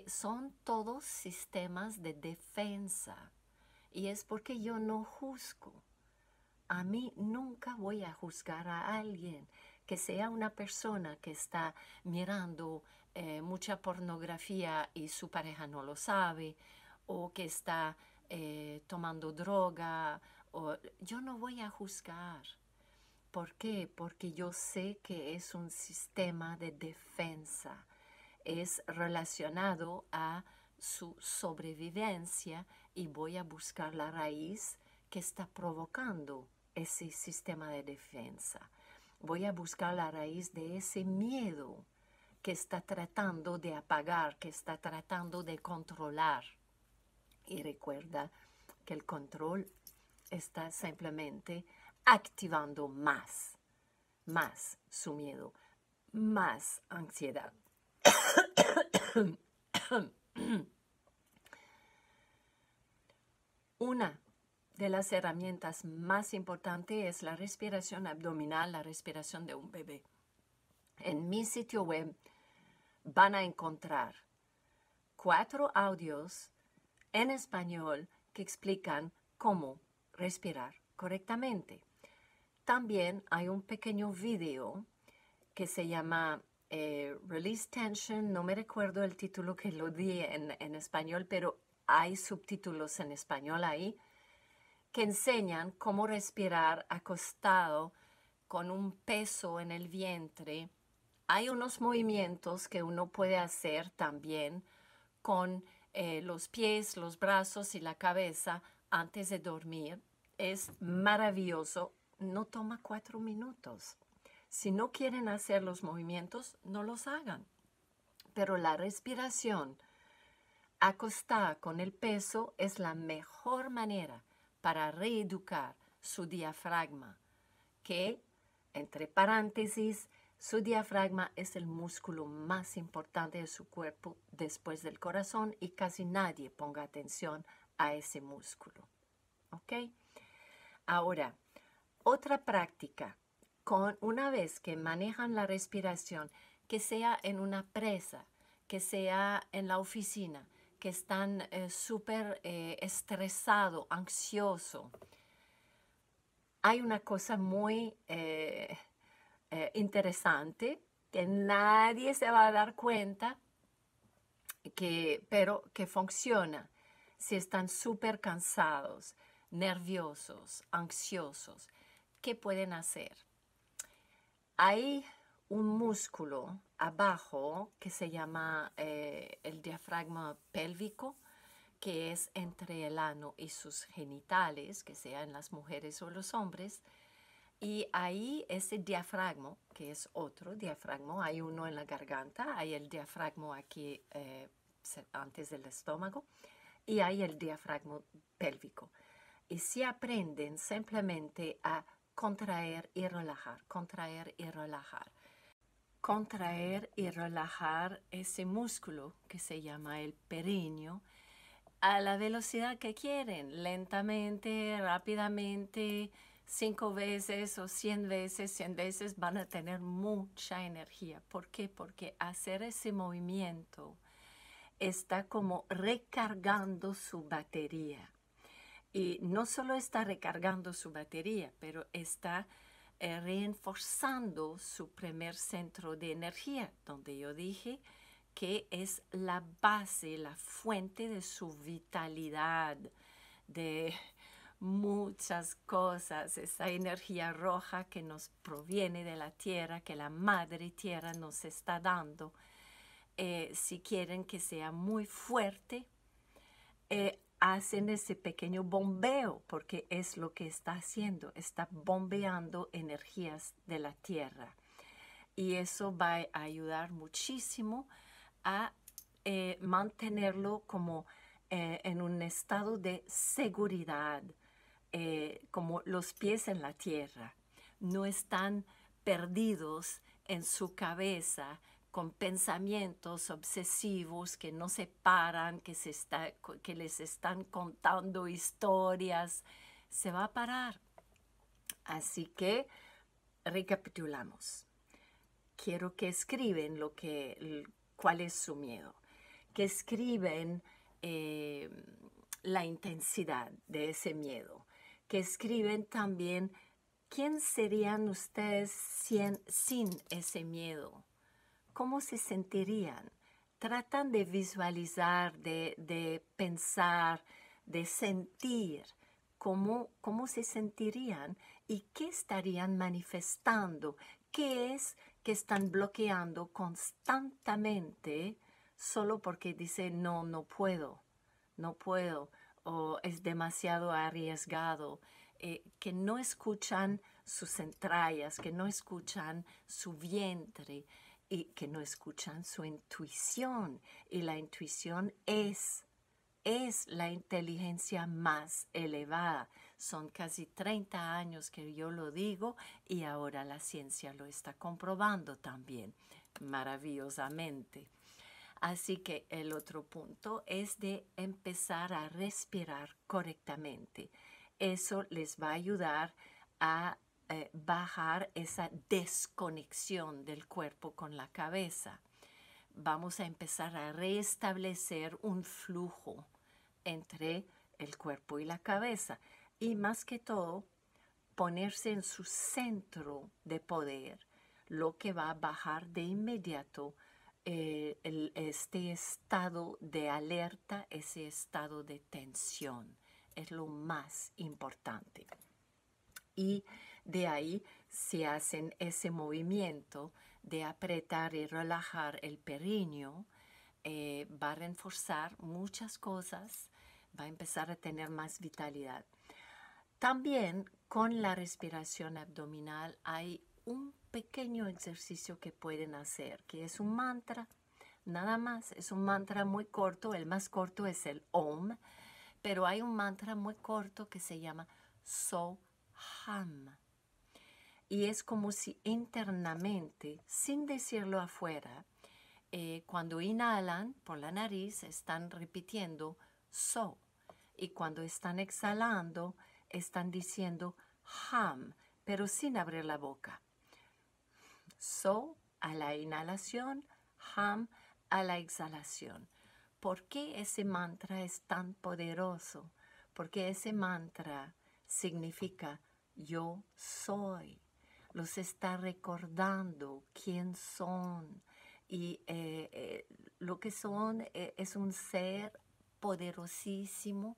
Speaker 1: Son todos sistemas de defensa. Y es porque yo no juzgo. A mí nunca voy a juzgar a alguien que sea una persona que está mirando mucha pornografía y su pareja no lo sabe, o que está tomando droga. Yo no voy a juzgar. ¿Por qué? Porque yo sé que es un sistema de defensa. Es relacionado a su sobrevivencia y voy a buscar la raíz que está provocando ese sistema de defensa. Voy a buscar la raíz de ese miedo que está tratando de apagar, que está tratando de controlar. Y recuerda que el control está simplemente activando más su miedo, más ansiedad. Una de las herramientas más importantes es la respiración abdominal, la respiración de un bebé. En mi sitio web van a encontrar 4 audios en español que explican cómo respirar correctamente. También hay un pequeño video que se llama Release Tension. No me recuerdo el título que lo di en español, pero hay subtítulos en español ahí que enseñan cómo respirar acostado con un peso en el vientre, hay unos movimientos que uno puede hacer también con los pies, los brazos y la cabeza antes de dormir. Es maravilloso. No toma 4 minutos. Si no quieren hacer los movimientos, no los hagan. Pero la respiración acostada con el peso es la mejor manera para reeducar su diafragma, que, entre paréntesis, su diafragma es el músculo más importante de su cuerpo después del corazón y casi nadie ponga atención a ese músculo. ¿Ok? Ahora, otra práctica, una vez que manejan la respiración, que sea en una presa, que sea en la oficina, que están súper estresado, ansioso, hay una cosa muy interesante que nadie se va a dar cuenta, pero que funciona si están súper cansados, nerviosos, ansiosos. ¿Qué pueden hacer? Hay un músculo abajo que se llama el diafragma pélvico, que es entre el ano y sus genitales, que sea en las mujeres o los hombres. Y ahí ese diafragma, que es otro diafragma, hay uno en la garganta, hay el diafragma aquí antes del estómago y hay el diafragma pélvico. Y si aprenden simplemente a contraer y relajar, contraer y relajar. Contraer y relajar ese músculo que se llama el periné a la velocidad que quieren, lentamente, rápidamente, 5 veces o 100 veces, 100 veces van a tener mucha energía. ¿Por qué? Porque hacer ese movimiento está como recargando su batería. Y no solo está recargando su batería, pero está reforzando su primer centro de energía, donde yo dije que es la base, la fuente de su vitalidad, de muchas cosas, esa energía roja que nos proviene de la tierra, que la madre tierra nos está dando. Si quieren que sea muy fuerte, hacen ese pequeño bombeo, porque es lo que está haciendo, está bombeando energías de la tierra. Y eso va a ayudar muchísimo a mantenerlo como en un estado de seguridad, como los pies en la tierra. No están perdidos en su cabeza con pensamientos obsesivos que no se paran, que les están contando historias. Se va a parar. Así que recapitulamos. Quiero que escriben cuál es su miedo, que escriben la intensidad de ese miedo, que escriben también quién serían ustedes sin ese miedo, cómo se sentirían. Tratan de visualizar, de pensar, de sentir cómo se sentirían y qué estarían manifestando, qué es que están bloqueando constantemente solo porque dicen no puedo, o es demasiado arriesgado, que no escuchan sus entrañas, que no escuchan su vientre y que no escuchan su intuición. Y la intuición es la inteligencia más elevada. Son casi 30 años que yo lo digo y ahora la ciencia lo está comprobando también maravillosamente. Así que el otro punto es de empezar a respirar correctamente. Eso les va a ayudar a bajar esa desconexión del cuerpo con la cabeza. Vamos a empezar a restablecer un flujo entre el cuerpo y la cabeza. Y más que todo, ponerse en su centro de poder, lo que va a bajar de inmediato este estado de alerta, ese estado de tensión. Es lo más importante. Y de ahí si hacen ese movimiento de apretar y relajar el períneo, va a reforzar muchas cosas, va a empezar a tener más vitalidad. También con la respiración abdominal hay un pequeño ejercicio que pueden hacer, que es un mantra, nada más, es un mantra muy corto, el más corto es el Om, pero hay un mantra muy corto que se llama Soham. Y es como si internamente, sin decirlo afuera, cuando inhalan por la nariz están repitiendo So. Y cuando están exhalando están diciendo Ham, pero sin abrir la boca. So a la inhalación, Ham a la exhalación. ¿Por qué ese mantra es tan poderoso? Porque ese mantra significa yo soy. Los está recordando quién son. Y lo que son es un ser poderosísimo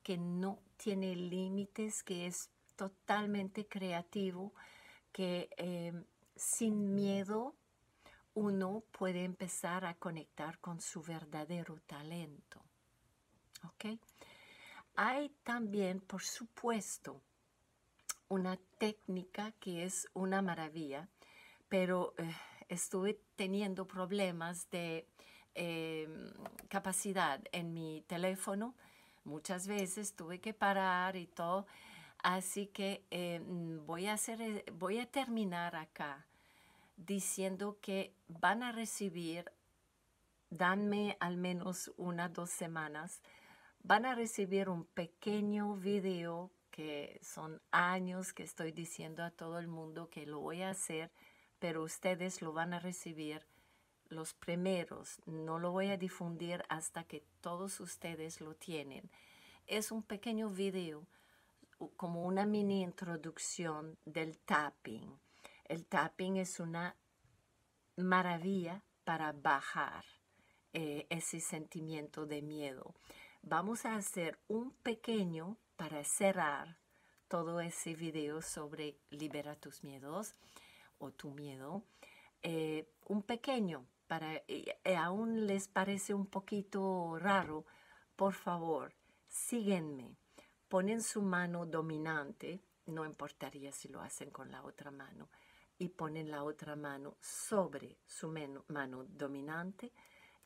Speaker 1: que no tiene límites, que es totalmente creativo, que sin miedo uno puede empezar a conectar con su verdadero talento. ¿Ok? Hay también, por supuesto, una técnica que es una maravilla, pero estuve teniendo problemas de capacidad en mi teléfono. Muchas veces tuve que parar y todo. Así que voy a terminar acá diciendo que van a recibir, danme al menos 2 semanas, van a recibir un pequeño video que son años que estoy diciendo a todo el mundo que lo voy a hacer, pero ustedes lo van a recibir los primeros. No lo voy a difundir hasta que todos ustedes lo tienen. Es un pequeño video, como una mini introducción del tapping. El tapping es una maravilla para bajar ese sentimiento de miedo. Vamos a hacer un pequeño para cerrar todo ese video sobre libera tus miedos o tu miedo. Un pequeño para, aún les parece un poquito raro, por favor, síguenme. Ponen su mano dominante, no importaría si lo hacen con la otra mano, y ponen la otra mano sobre su mano dominante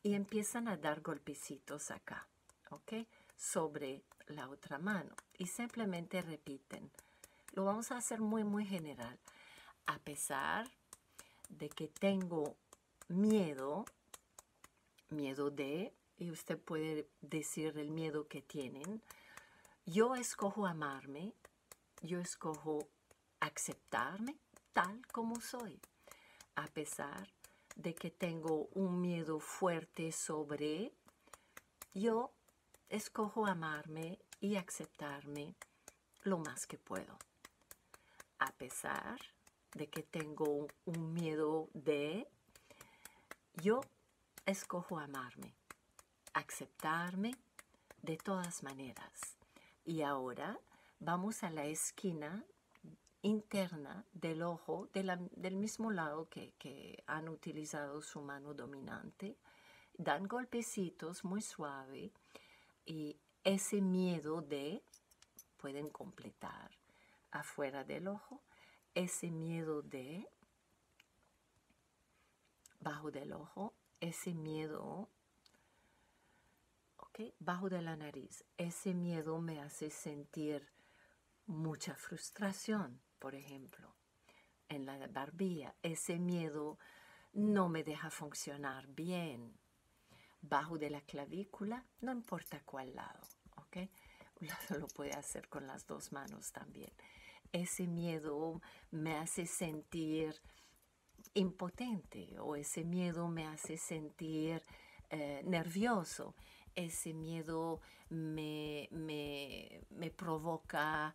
Speaker 1: y empiezan a dar golpecitos acá, ¿ok? Sobre la otra mano y simplemente repiten. Lo vamos a hacer muy, muy general. A pesar de que tengo miedo de, y usted puede decir el miedo que tienen, yo escojo amarme, yo escojo aceptarme tal como soy, a pesar de que tengo un miedo fuerte sobre, yo escojo amarme y aceptarme lo más que puedo. A pesar de que tengo un miedo de, yo escojo amarme, aceptarme de todas maneras. Y ahora vamos a la esquina interna del ojo, del mismo lado que han utilizado su mano dominante. Dan golpecitos muy suave y ese miedo de, pueden completar afuera del ojo, ese miedo de, bajo del ojo, ese miedo, ¿ok? Bajo de la nariz. Ese miedo me hace sentir mucha frustración, por ejemplo, en la barbilla. Ese miedo no me deja funcionar bien. Bajo de la clavícula, no importa cuál lado, ¿ok? Lo puede hacer con las dos manos también. Ese miedo me hace sentir impotente o ese miedo me hace sentir nervioso. Ese miedo me provoca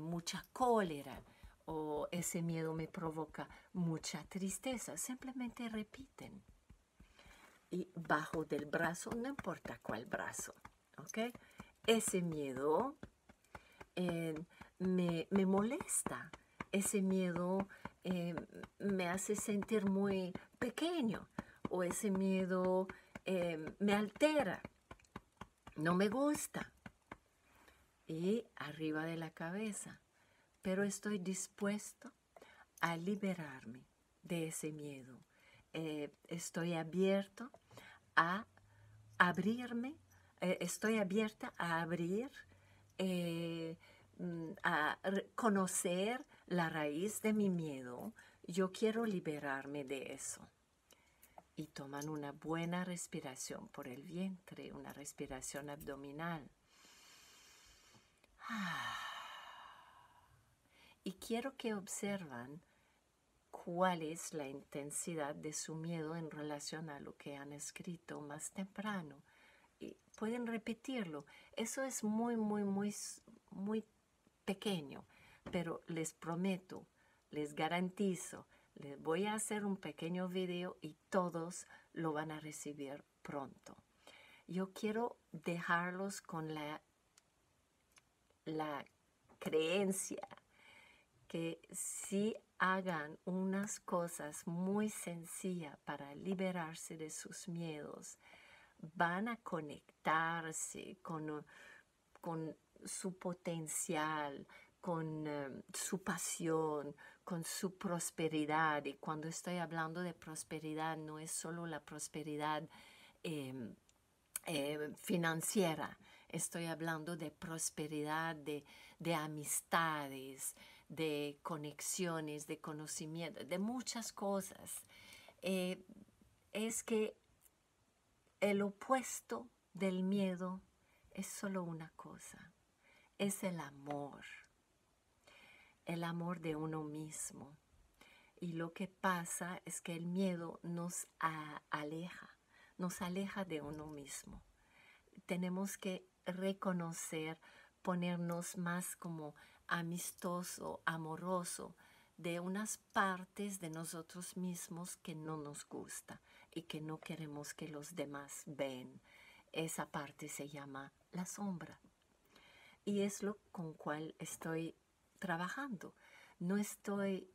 Speaker 1: mucha cólera o ese miedo me provoca mucha tristeza. Simplemente repiten. Y bajo del brazo, no importa cuál brazo, ¿ok? Ese miedo me molesta. ese miedo me hace sentir muy pequeño, o ese miedo me altera, no me gusta. Y arriba de la cabeza, pero estoy dispuesto a liberarme de ese miedo. Estoy abierto a abrirme, estoy abierta a abrir, a conocer la raíz de mi miedo. Yo quiero liberarme de eso. Y toman una buena respiración por el vientre, una respiración abdominal. Y quiero que observan cuál es la intensidad de su miedo en relación a lo que han escrito más temprano. Y pueden repetirlo. Eso es muy, muy, muy, muy pequeño, pero les prometo, les garantizo, les voy a hacer un pequeño video y todos lo van a recibir pronto. Yo quiero dejarlos con la creencia que si hagan unas cosas muy sencillas para liberarse de sus miedos, van a conectarse con su potencial, con su pasión, con su prosperidad. Y cuando estoy hablando de prosperidad, no es solo la prosperidad financiera. Estoy hablando de prosperidad, de amistades, de conexiones, de conocimiento, de muchas cosas. Es que el opuesto del miedo es solo una cosa, es el amor de uno mismo. Y lo que pasa es que el miedo nos aleja de uno mismo. Tenemos que reconocer, ponernos más como amistoso, amoroso de unas partes de nosotros mismos que no nos gusta y que no queremos que los demás ven. Esa parte se llama la sombra. Y es lo con cual estoy trabajando. No estoy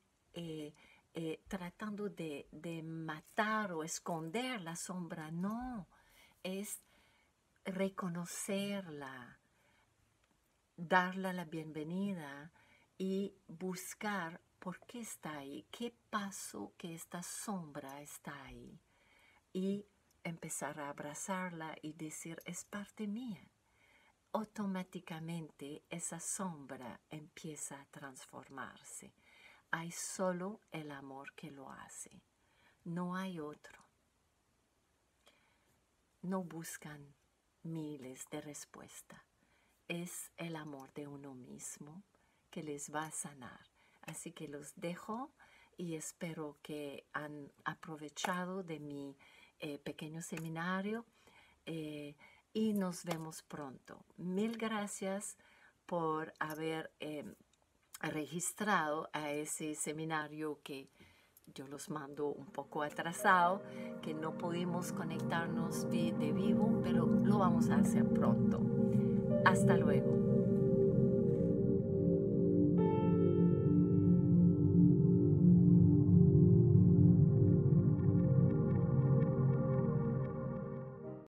Speaker 1: tratando de matar o esconder la sombra, no. Es reconocerla, darle la bienvenida y buscar por qué está ahí, qué pasó que esta sombra está ahí, y empezar a abrazarla y decir, es parte mía. Automáticamente esa sombra empieza a transformarse. Hay solo el amor que lo hace, no hay otro. No buscan miles de respuestas. Es el amor de uno mismo que les va a sanar. Así que los dejo y espero que han aprovechado de mi pequeño seminario y nos vemos pronto. Mil gracias por haber registrado a ese seminario que yo los mando un poco atrasado, que no pudimos conectarnos de vivo, pero lo vamos a hacer pronto. Hasta luego.